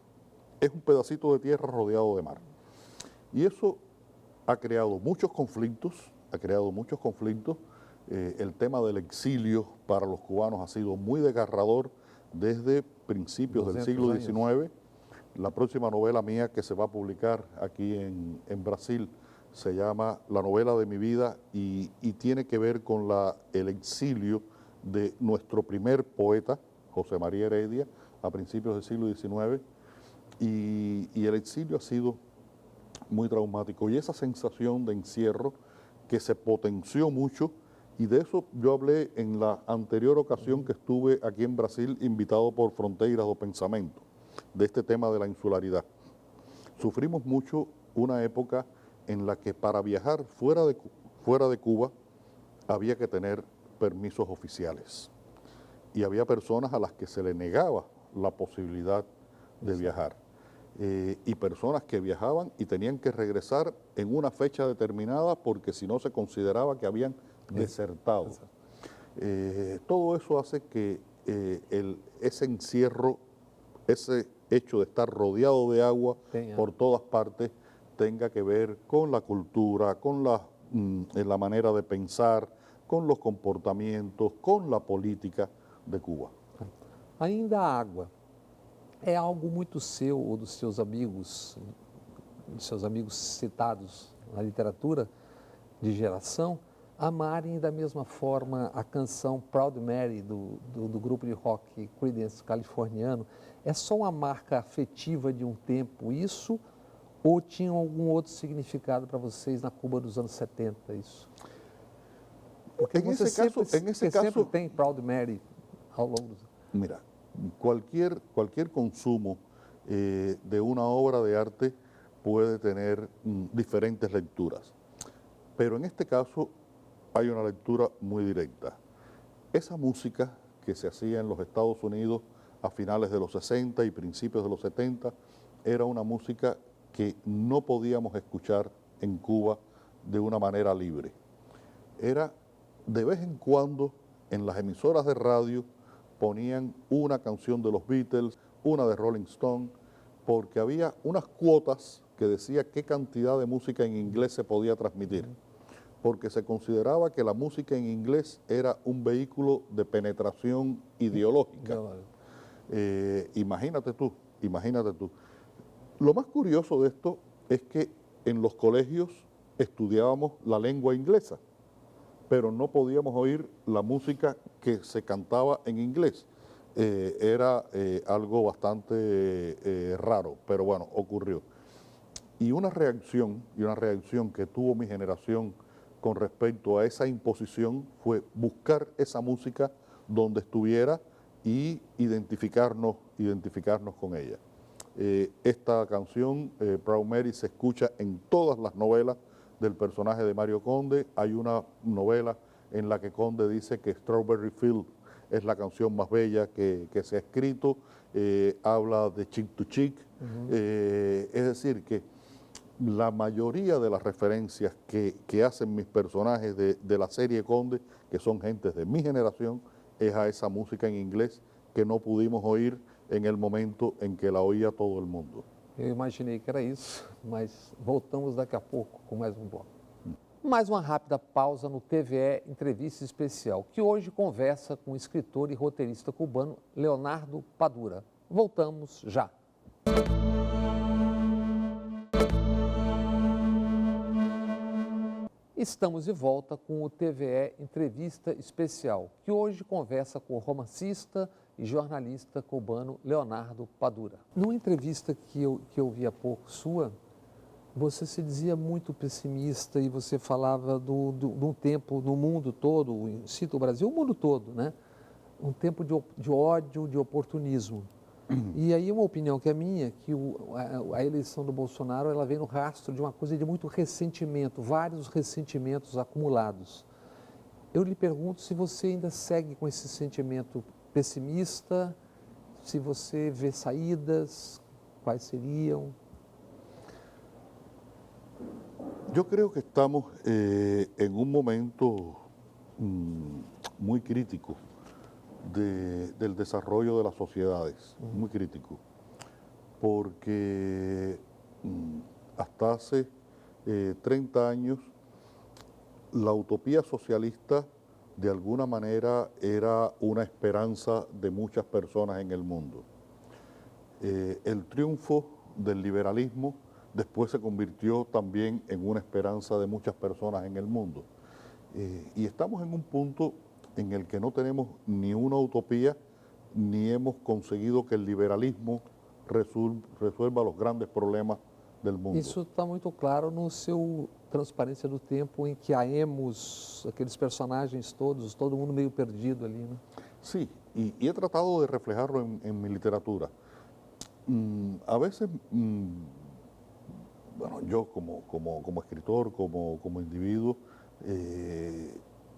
es un pedacito de tierra rodeado de mar. Y eso ha creado muchos conflictos, el tema del exilio para los cubanos ha sido muy desgarrador desde principios del siglo XIX. La próxima novela mía que se va a publicar aquí en Brasil se llama La novela de mi vida y tiene que ver con el exilio de nuestro primer poeta, José María Heredia, a principios del siglo XIX, y el exilio ha sido muy traumático. Y esa sensación de encierro que se potenció mucho, y de eso yo hablé en la anterior ocasión que estuve aquí en Brasil, invitado por Fronteiras do Pensamento, de este tema de la insularidad. Sufrimos mucho una época en la que para viajar fuera de Cuba había que tener permisos oficiales. Y había personas a las que se le negaba la posibilidad de viajar. Y personas que viajaban y tenían que regresar en una fecha determinada porque si no se consideraba que habían desertado. Todo eso hace que ese encierro, ese hecho de estar rodeado de agua por todas partes, tenga que ver con la cultura, con la manera de pensar, con los comportamientos, con la política de Cuba. Ainda a água é algo muito seu ou dos seus amigos citados na literatura de geração, amarem da mesma forma a canção Proud Mary do grupo de rock Creedence californiano. É só uma marca afetiva de um tempo isso, ou tinha algum outro significado para vocês na Cuba dos anos 70 isso? Porque você sempre tem Proud Mary ao longo dos... Mira, cualquier consumo de una obra de arte puede tener diferentes lecturas, pero en este caso hay una lectura muy directa. Esa música que se hacía en los Estados Unidos a finales de los 60 y principios de los 70 era una música que no podíamos escuchar en Cuba de una manera libre. Era de vez en cuando en las emisoras de radio ponían una canción de los Beatles, una de Rolling Stone, porque había unas cuotas que decía qué cantidad de música en inglés se podía transmitir, porque se consideraba que la música en inglés era un vehículo de penetración ideológica. Imagínate tú. Lo más curioso de esto es que en los colegios estudiábamos la lengua inglesa, pero no podíamos oír la música que se cantaba en inglés. Era algo bastante raro, pero bueno, ocurrió. Y una reacción que tuvo mi generación con respecto a esa imposición fue buscar esa música donde estuviera y identificarnos con ella. Esta canción, Proud Mary, se escucha en todas las novelas del personaje de Mario Conde. Hay una novela en la que Conde dice que Strawberry Field es la canción más bella que se ha escrito, habla de Chick to Chick, es decir, que la mayoría de las referencias que hacen mis personajes de la serie Conde, que son gentes de mi generación, es a esa música en inglés que no pudimos oír en el momento en que la oía todo el mundo. Eu imaginei que era isso, mas voltamos daqui a pouco com mais um bloco. Mais uma rápida pausa no TVE Entrevista Especial, que hoje conversa com o escritor e roteirista cubano Leonardo Padura. Voltamos já. Estamos de volta com o TVE Entrevista Especial, que hoje conversa com o romancista e jornalista cubano Leonardo Padura. Numa entrevista que eu vi há pouco sua, você se dizia muito pessimista e você falava de um tempo no mundo todo, cita o Brasil, o mundo todo, né? Um tempo de ódio, de oportunismo. E aí uma opinião que é minha, que a eleição do Bolsonaro ela vem no rastro de uma coisa de muito ressentimento, vários ressentimentos acumulados. Eu lhe pergunto se você ainda segue com esse sentimento pessimista, se você vê saídas, quais seriam? Yo creo que estamos en un momento muy crítico del desarrollo de las sociedades, muy crítico, porque hasta hace 30 años la utopía socialista de alguna manera era una esperanza de muchas personas en el mundo. El triunfo del liberalismo después se convirtió también en una esperanza de muchas personas en el mundo. Y estamos en un punto en el que no tenemos ni una utopía, ni hemos conseguido que el liberalismo resuelva los grandes problemas del mundo. Isso está muito claro no seu Transparência do Tempo, em que há Emos, aqueles personagens todos, todo mundo meio perdido ali, né? Sí, y he tratado de reflejarlo en mi literatura. A veces, bueno, yo como escritor, como individuo,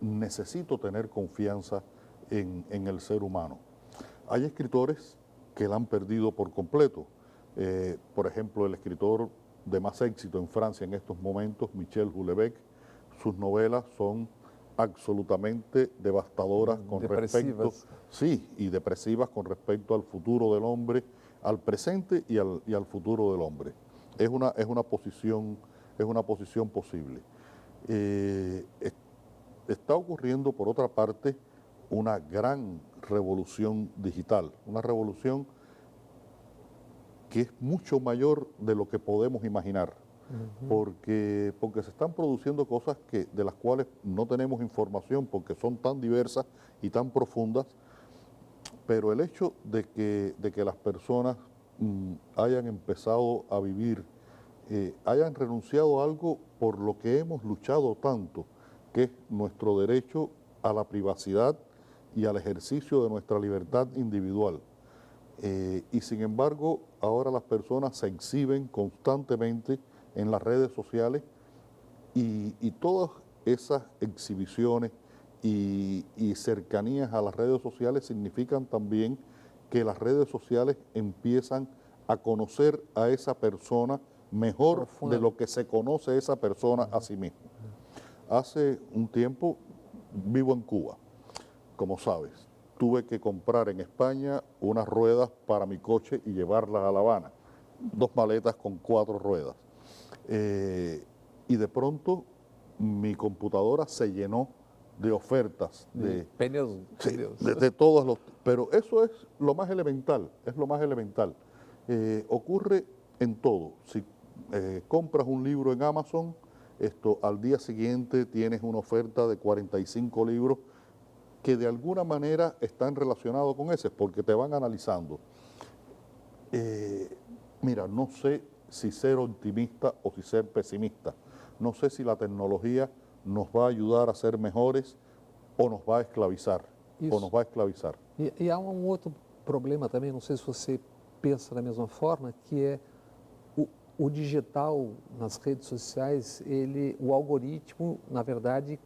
necesito tener confianza en el ser humano. Hay escritores que la han perdido por completo. Por ejemplo, el escritor de más éxito en Francia en estos momentos, Michel Houellebecq, sus novelas son absolutamente devastadoras con respecto, sí, y depresivas con respecto al futuro del hombre, al presente y al futuro del hombre. Es una posición posible. Está ocurriendo, por otra parte, una gran revolución digital, una revolución que es mucho mayor de lo que podemos imaginar, porque se están produciendo cosas de las cuales no tenemos información porque son tan diversas y tan profundas, pero el hecho de que las personas hayan empezado a vivir, hayan renunciado a algo por lo que hemos luchado tanto, que es nuestro derecho a la privacidad y al ejercicio de nuestra libertad individual. Y sin embargo, ahora las personas se exhiben constantemente en las redes sociales y todas esas exhibiciones y cercanías a las redes sociales significan también que las redes sociales empiezan a conocer a esa persona mejor de lo que se conoce esa persona a sí misma. Hace un tiempo vivo en Cuba, como sabes. Tuve que comprar en España unas ruedas para mi coche y llevarlas a La Habana. 2 maletas con 4 ruedas. Y de pronto mi computadora se llenó de ofertas. De todos los... Pero eso es lo más elemental, ocurre en todo. Si compras un libro en Amazon, al día siguiente tienes una oferta de 45 libros que de alguna manera están relacionados con ese, porque te van analizando. Mira, no sé si ser optimista o si ser pesimista. No sé si la tecnología nos va a ayudar a ser mejores o nos va a esclavizar. E há um outro problema também, não sei se você pensa da mesma forma, que é o digital nas redes sociais, o algoritmo, na verdade,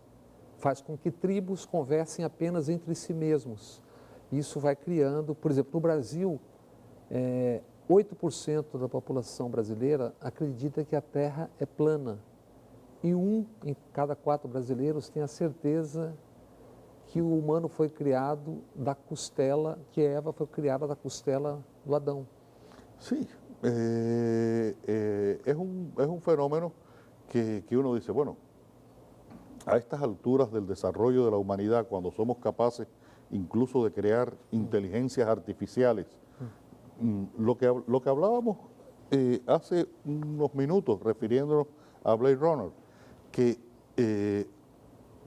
faz com que tribos conversem apenas entre si mesmos. Isso vai criando, por exemplo, no Brasil, 8% da população brasileira acredita que a Terra é plana. E 1 em cada 4 brasileiros tem a certeza que o humano foi criado da costela, que Eva foi criada da costela do Adão. Sí, es un fenómeno que uno dice, bueno, a estas alturas del desarrollo de la humanidad, cuando somos capaces incluso de crear inteligencias artificiales, lo que hablábamos hace unos minutos refiriéndonos a Blade Runner, que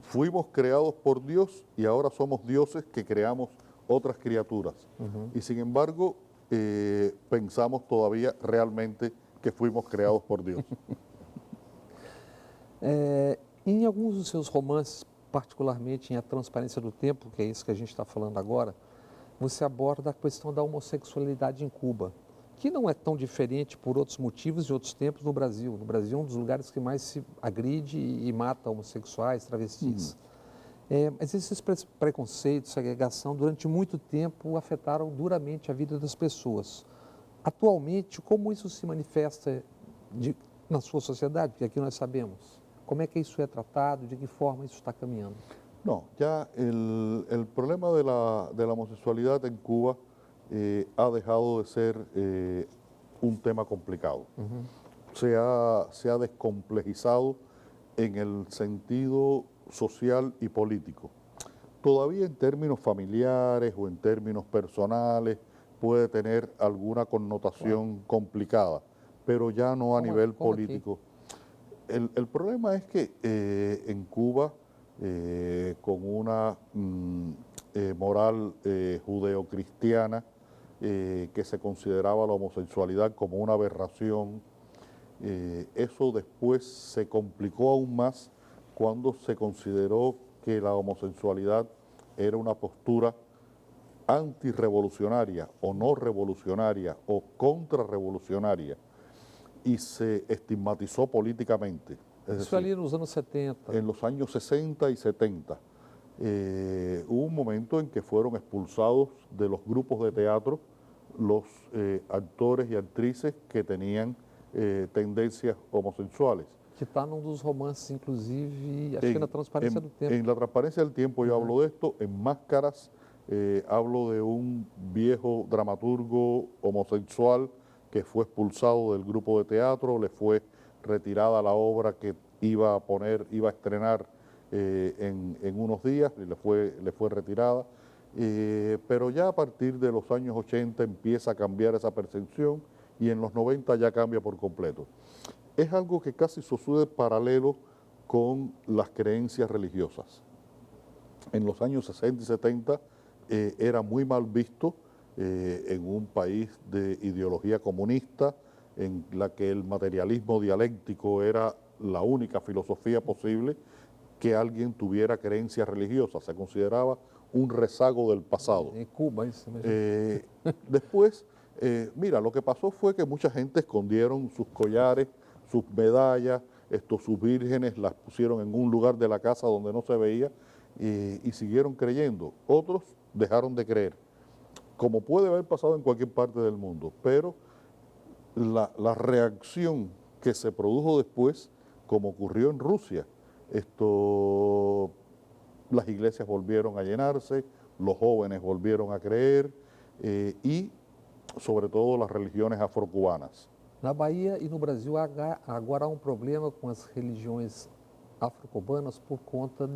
fuimos creados por Dios y ahora somos dioses que creamos otras criaturas. Y sin embargo, pensamos todavía realmente que fuimos creados por Dios. Em alguns dos seus romances, particularmente em A Transparência do Tempo, que é isso que a gente está falando agora, você aborda a questão da homossexualidade em Cuba, que não é tão diferente por outros motivos e outros tempos no Brasil. No Brasil é um dos lugares que mais se agride e mata homossexuais, travestis. Mas esses preconceitos, segregação, durante muito tempo afetaram duramente a vida das pessoas. Atualmente, como isso se manifesta na sua sociedade? Porque aqui nós sabemos. Como é que isso é tratado? De que forma isso está caminhando? No, ya el problema de la homosexualidad en Cuba ha dejado de ser un tema complicado. Se ha descomplejizado en el sentido social y político. Todavía en términos familiares o en términos personales puede tener alguna connotación complicada, pero ya no a nivel político. El problema es que en Cuba, con una moral judeocristiana que se consideraba la homosexualidad como una aberración, eso después se complicó aún más cuando se consideró que la homosexualidad era una postura antirrevolucionaria o no revolucionaria o contrarrevolucionaria y se estigmatizó políticamente. Es Isso ali nos anos 70. En los años 60 y 70 hubo un momento en que fueron expulsados de los grupos de teatro los actores y actrices que tenían tendencias homosexuales. Que está num dos romances, inclusive, acho que na Transparência do Tempo. En La Transparencia del Tiempo yo hablo de esto, en Máscaras hablo de un viejo dramaturgo homosexual que fue expulsado del grupo de teatro, le fue retirada la obra que iba a estrenar en unos días, y le fue retirada, pero ya a partir de los años 80 empieza a cambiar esa percepción y en los 90 ya cambia por completo. Es algo que casi sucede paralelo con las creencias religiosas. En los años 60 y 70 era muy mal visto en un país de ideología comunista, en la que el materialismo dialéctico era la única filosofía posible, que alguien tuviera creencias religiosas. Se consideraba un rezago del pasado. En Cuba, isso mesmo. Después, mira, lo que pasó fue que mucha gente escondieron sus collares, sus medallas, sus vírgenes, las pusieron en un lugar de la casa donde no se veía y siguieron creyendo. Otros dejaron de creer, como puede haber pasado en cualquier parte del mundo, pero la reacción que se produjo después, como ocurrió en Rusia, las iglesias volvieron a llenarse, los jóvenes volvieron a creer y sobre todo las religiones afrocubanas. Na Bahia e no Brasil agora há um problema com as religiões afro-cubanas por conta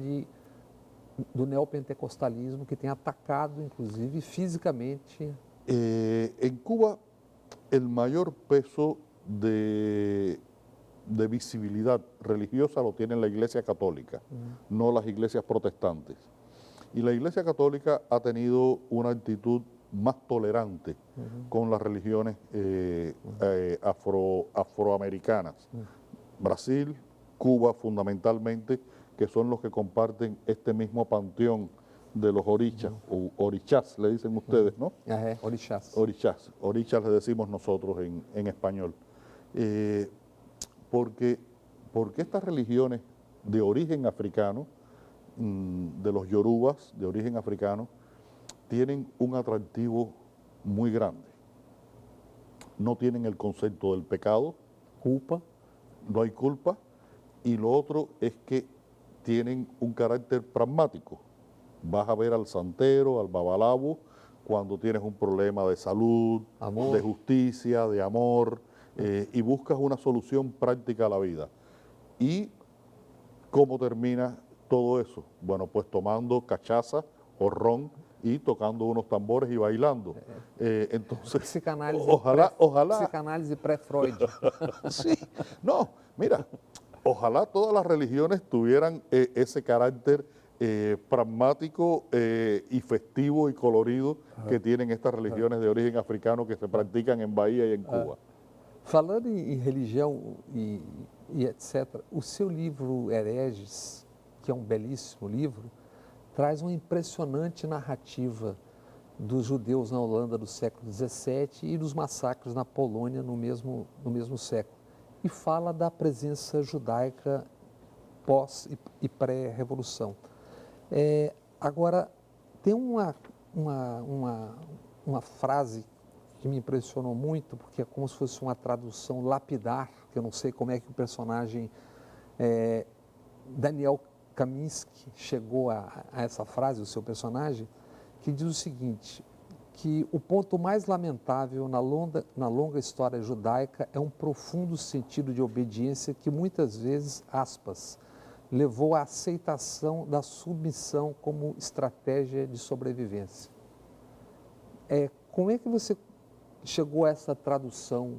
do neopentecostalismo que tem atacado, inclusive, fisicamente. En Cuba, el mayor peso de visibilidad religiosa lo tiene la Iglesia Católica, no las iglesias protestantes. Y la Iglesia Católica ha tenido una actitud más tolerante con las religiones afroamericanas. Brasil, Cuba fundamentalmente, que son los que comparten este mismo panteón de los orichas, o orichás le dicen ustedes, ¿no? Orixás. Orichas le decimos nosotros en español. Porque estas religiones de origen africano de los yorubas de origen africano tienen un atractivo muy grande. No tienen el concepto del pecado, Culpa. no hay culpa, y lo otro es que tienen un carácter pragmático. Vas a ver al santero, al babalabo, cuando tienes un problema de salud, Amor. de justicia, de amor, y buscas una solución práctica a la vida. ¿Y cómo termina todo eso? Bueno, pues tomando cachaza o ron y tocando unos tambores y bailando. Entonces, ojalá. Psicanálise pré-Freud. Sí, no, mira, ojalá todas las religiones tuvieran ese carácter pragmático y festivo y colorido que tienen estas religiones de origen africano que se practican en Bahía y en Cuba. Falando em religião e etc., o seu livro Hereges, que é um belíssimo livro, traz uma impressionante narrativa dos judeus na Holanda do século XVII e dos massacres na Polônia no mesmo século. E fala da presença judaica pós e pré-revolução. Agora, tem uma frase que me impressionou muito, porque é como se fosse uma tradução lapidar, que eu não sei como é que o personagem Daniel Kaminsky chegou a essa frase, o seu personagem, que diz o seguinte, que o ponto mais lamentável na longa história judaica é um profundo sentido de obediência que muitas vezes, aspas, levou à aceitação da submissão como estratégia de sobrevivência. Como é que você chegou a essa tradução?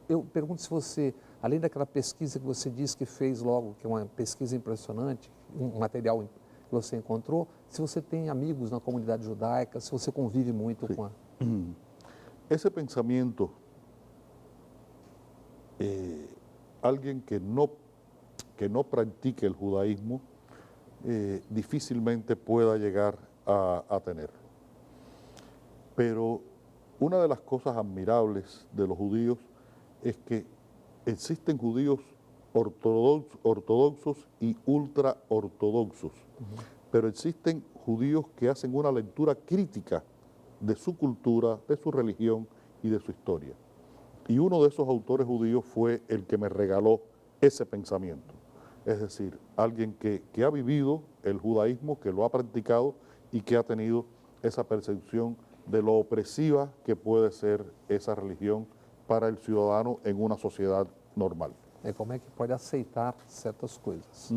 Eu pergunto se você, além daquela pesquisa que você disse que fez logo, que é uma pesquisa impressionante, um material que você encontrou, se você tem amigos na comunidade judaica, se você convive muito com a... Ese pensamiento, alguien que no practique el judaísmo, difícilmente pueda llegar a tener. Pero una de las cosas admirables de los judíos es que existen judíos ortodoxos y ultraortodoxos, pero existen judíos que hacen una lectura crítica de su cultura, de su religión y de su historia. Y uno de esos autores judíos fue el que me regaló ese pensamiento. Es decir, alguien que ha vivido el judaísmo, que lo ha practicado y que ha tenido esa percepción de lo opresiva que puede ser esa religión para el ciudadano en una sociedad normal. Como é que pode aceitar certas coisas.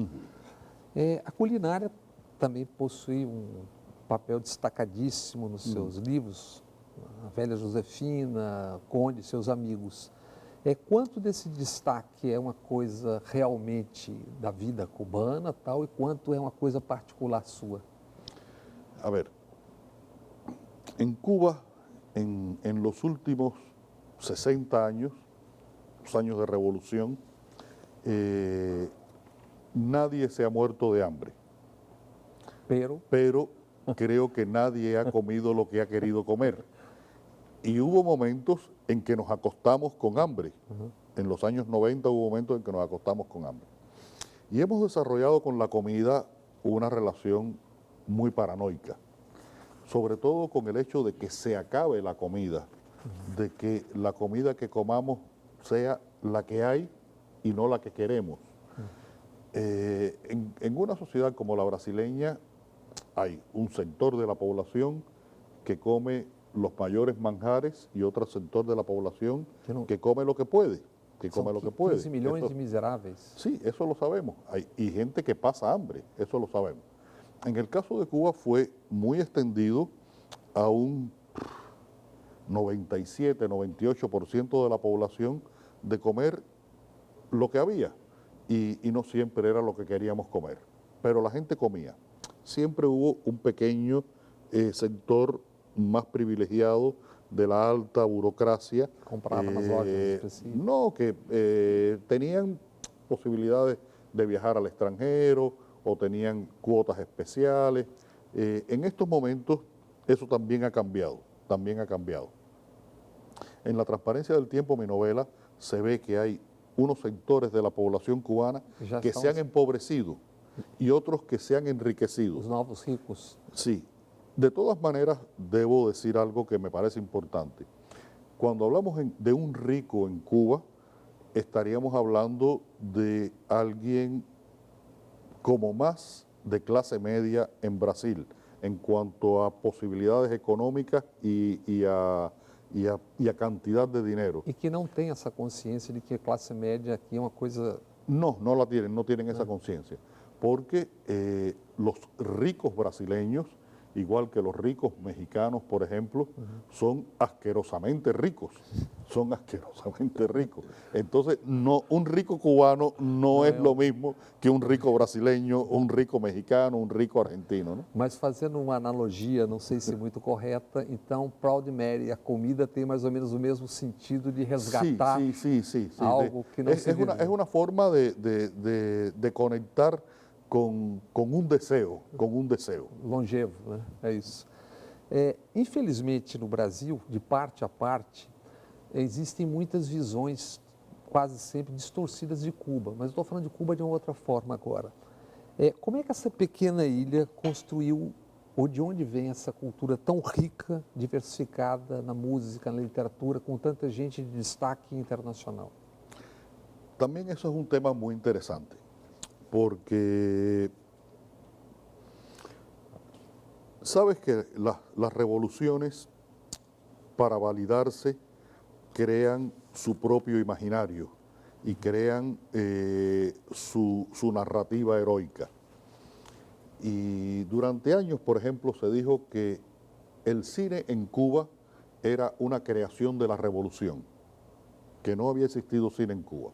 A culinária também possui um papel destacadíssimo nos seus livros, A Velha Josefina, Conde, seus amigos. Quanto desse destaque é uma coisa realmente da vida cubana tal, e quanto é uma coisa particular sua? A ver, en Cuba, en los últimos 60 años, los años de revolución, nadie se ha muerto de hambre. Pero creo que nadie ha comido lo que ha querido comer. Y hubo momentos en que nos acostamos con hambre. En los años 90 hubo momentos en que nos acostamos con hambre. Y hemos desarrollado con la comida una relación muy paranoica, sobre todo con el hecho de que se acabe la comida, de que la comida que comamos sea la que hay y no la que queremos. En una sociedad como la brasileña hay un sector de la población que come los mayores manjares y otro sector de la población que come lo que puede. Que come lo que puede. 15 milhões de miseráveis. Sí, eso lo sabemos. Y gente que pasa hambre, eso lo sabemos. En el caso de Cuba fue muy extendido a un 97, 98% de la población de comer lo que había y no siempre era lo que queríamos comer, pero la gente comía. Siempre hubo un pequeño sector más privilegiado de la alta burocracia. Compraban las lojas. No, que tenían posibilidades de viajar al extranjero o tenían cuotas especiales. En estos momentos eso también ha cambiado, En La Transparencia del Tiempo, mi novela, se ve que hay unos sectores de la población cubana que se han empobrecido y otros que se han enriquecido. Os novos ricos. Sí, de todas maneras debo decir algo que me parece importante. Cuando hablamos de un rico en Cuba, estaríamos hablando de alguien como más de clase media en Brasil, en cuanto a posibilidades económicas y a cantidad de dinero. E que não tem essa consciência de que a classe média aqui é uma coisa... No, no la tienen, no tienen esa conciencia, porque los ricos brasileños, igual que los ricos mexicanos, por ejemplo, son asquerosamente ricos, Entonces, no, un rico cubano no es lo mismo que un rico brasileño, un rico mexicano, un rico argentino, ¿no? Mas fazendo uma analogia, não sei se muito correta, então Proud Mary, a comida tem mais ou menos o mesmo sentido de resgatar Sí. algo que não se vive. Es una forma de conectar con un deseo, Longevo, né? É isso. Infelizmente, no Brasil, de parte a parte, existem muitas visões quase sempre distorcidas de Cuba, mas estou falando de Cuba de uma outra forma agora. Como é que essa pequena ilha construiu, ou de onde vem essa cultura tão rica, diversificada na música, na literatura, com tanta gente de destaque internacional? También eso es un tema muy interesante, porque sabes que las revoluciones, para validarse, crean su propio imaginario y crean su narrativa heroica. Y durante años, por ejemplo, se dijo que el cine en Cuba era una creación de la revolución, que no había existido cine en Cuba.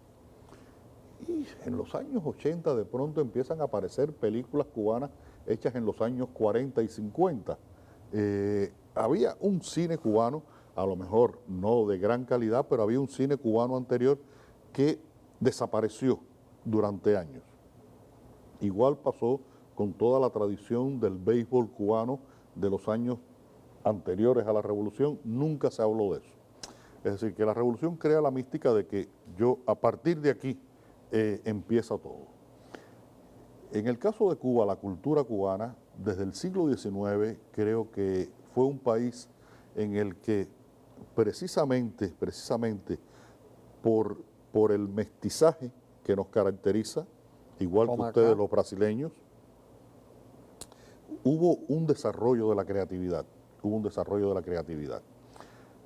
Y en los años 80 de pronto empiezan a aparecer películas cubanas hechas en los años 40 y 50. Había un cine cubano, a lo mejor no de gran calidad, pero había un cine cubano anterior que desapareció durante años. Igual pasó con toda la tradición del béisbol cubano de los años anteriores a la revolución, nunca se habló de eso. Es decir, que la revolución crea la mística de que a partir de aquí, empieza todo. En el caso de Cuba, la cultura cubana, desde el siglo XIX, creo que fue un país en el que precisamente por el mestizaje que nos caracteriza, igual que ustedes los brasileños, hubo un desarrollo de la creatividad,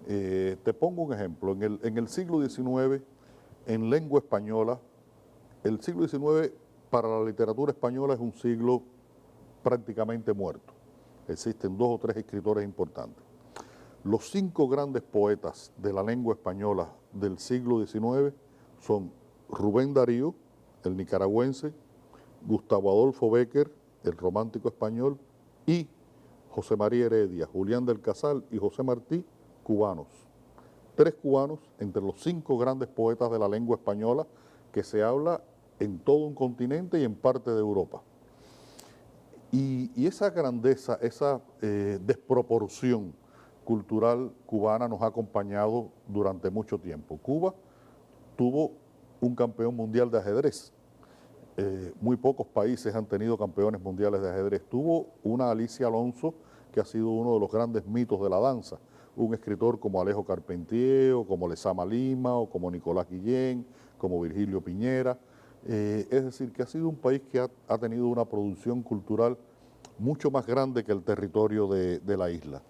te pongo un ejemplo, en el siglo XIX, en lengua española, el siglo XIX para la literatura española es un siglo prácticamente muerto. Existen 2 o 3 escritores importantes. Los 5 grandes poetas de la lengua española del siglo XIX son Rubén Darío, el nicaragüense, Gustavo Adolfo Bécquer, el romántico español, y José María Heredia, Julián del Casal y José Martí, cubanos. 3 cubanos entre los 5 grandes poetas de la lengua española que se habla en todo un continente y en parte de Europa. Y esa grandeza, esa desproporción cultural cubana nos ha acompañado durante mucho tiempo. Cuba tuvo un campeón mundial de ajedrez. Muy pocos países han tenido campeones mundiales de ajedrez. Tuvo una Alicia Alonso, que ha sido uno de los grandes mitos de la danza. Un escritor como Alejo Carpentier, o como Lezama Lima, o como Nicolás Guillén, como Virgilio Piñera. Es decir, que ha sido un país que ha tenido una producción cultural mucho más grande que el territorio de la isla.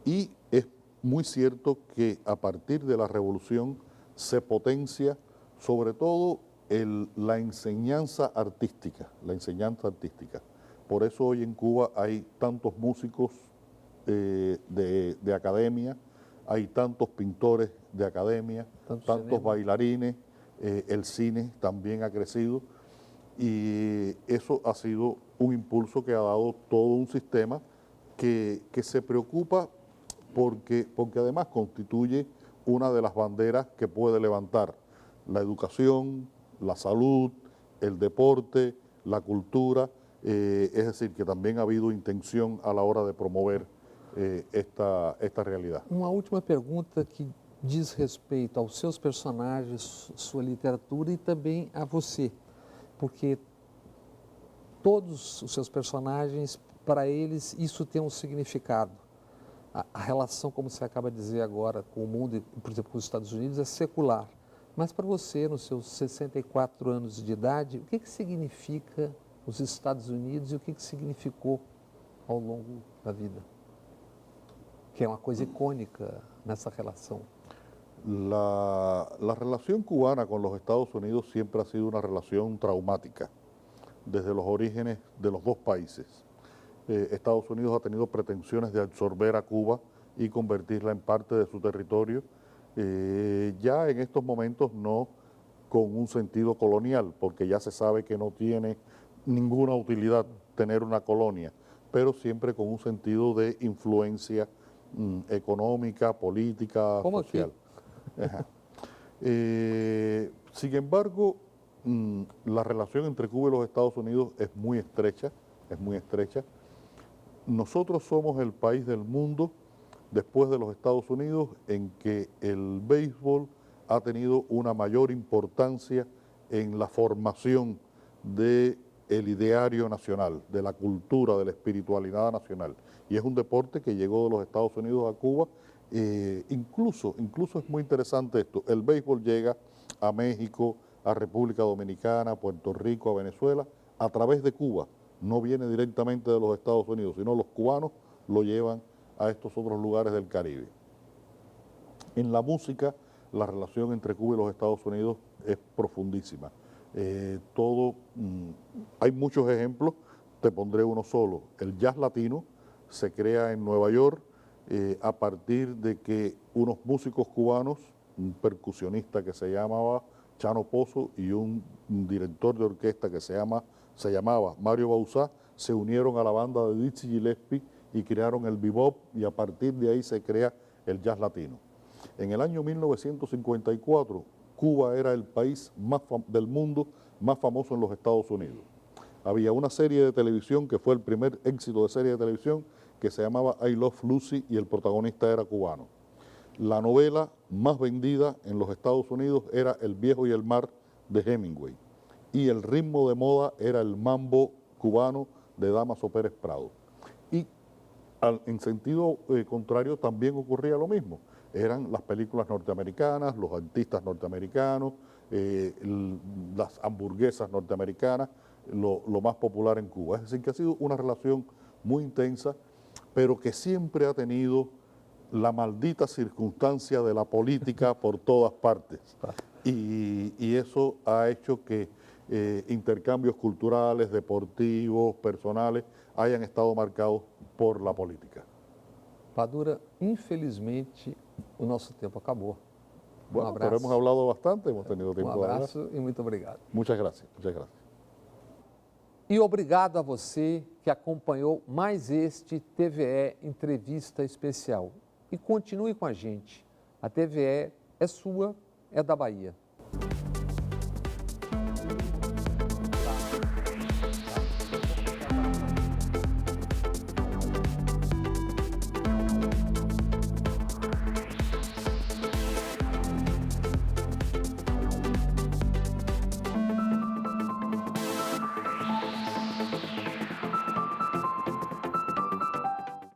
Y es muy cierto que a partir de la revolución se potencia sobre todo la enseñanza artística, Por eso hoy en Cuba hay tantos músicos de academia, hay tantos pintores de academia, tantos bailarines, el cine también ha crecido y eso ha sido un impulso que ha dado todo un sistema que se preocupa porque además constituye una de las banderas que puede levantar la educación, la salud, el deporte, la cultura, es decir, que también ha habido intención a la hora de promover esta realidad. Uma última pergunta que diz respeito aos seus personagens, sua literatura e também a você, porque todos os seus personagens, para eles, isso tem um significado. A relação, como você acaba de dizer agora, com o mundo, por exemplo, com os Estados Unidos, é secular. Mas para você, nos seus 64 anos de idade, o que significa os Estados Unidos e o que significou ao longo da vida? Que é uma coisa icônica nessa relação. La relación cubana con los Estados Unidos siempre ha sido una relación traumática, desde los orígenes de los dos países. Estados Unidos ha tenido pretensiones de absorber a Cuba y convertirla en parte de su territorio, ya en estos momentos no con un sentido colonial, porque ya se sabe que no tiene ninguna utilidad tener una colonia, pero siempre con un sentido de influencia económica, política, social. Sin embargo, la relación entre Cuba y los Estados Unidos es muy estrecha, es muy estrecha. Nosotros somos el país del mundo, después de los Estados Unidos, en que el béisbol ha tenido una mayor importancia en la formación del ideario nacional, de la cultura, de la espiritualidad nacional. Y es un deporte que llegó de los Estados Unidos a Cuba. Incluso es muy interesante esto, el béisbol llega a México, a República Dominicana, a Puerto Rico, a Venezuela, a través de Cuba. No viene directamente de los Estados Unidos, sino los cubanos lo llevan a estos otros lugares del Caribe. En la música, la relación entre Cuba y los Estados Unidos es profundísima. Hay muchos ejemplos, te pondré uno solo. El jazz latino se crea en Nueva York a partir de que unos músicos cubanos, un percusionista que se llamaba Chano Pozo y un director de orquesta que se llamaba Mario Bauzá, se unieron a la banda de Dizzy Gillespie y crearon el bebop, y a partir de ahí se crea el jazz latino. En el año 1954, Cuba era el país del mundo más famoso en los Estados Unidos. Había una serie de televisión que fue el primer éxito de serie de televisión que se llamaba I Love Lucy y el protagonista era cubano. La novela más vendida en los Estados Unidos era El viejo y el mar de Hemingway y el ritmo de moda era el mambo cubano de Damaso Pérez Prado. Y en sentido contrario también ocurría lo mismo. Eran las películas norteamericanas, los artistas norteamericanos, las hamburguesas norteamericanas, lo más popular en Cuba. Es decir, que ha sido una relación muy intensa, pero que siempre ha tenido la maldita circunstancia de la política por todas partes. Y eso ha hecho que intercambios culturales, deportivos, personales, hayan estado marcados por la política. Padura, infelizmente, o nosso tempo acabou. Bueno, pero hemos hablado bastante, hemos tenido tiempo de hablar. Abraço e muito obrigado. Muchas gracias, muchas gracias. E obrigado a você que acompanhou mais este TVE Entrevista Especial. E continue com a gente. A TVE é sua, é da Bahia.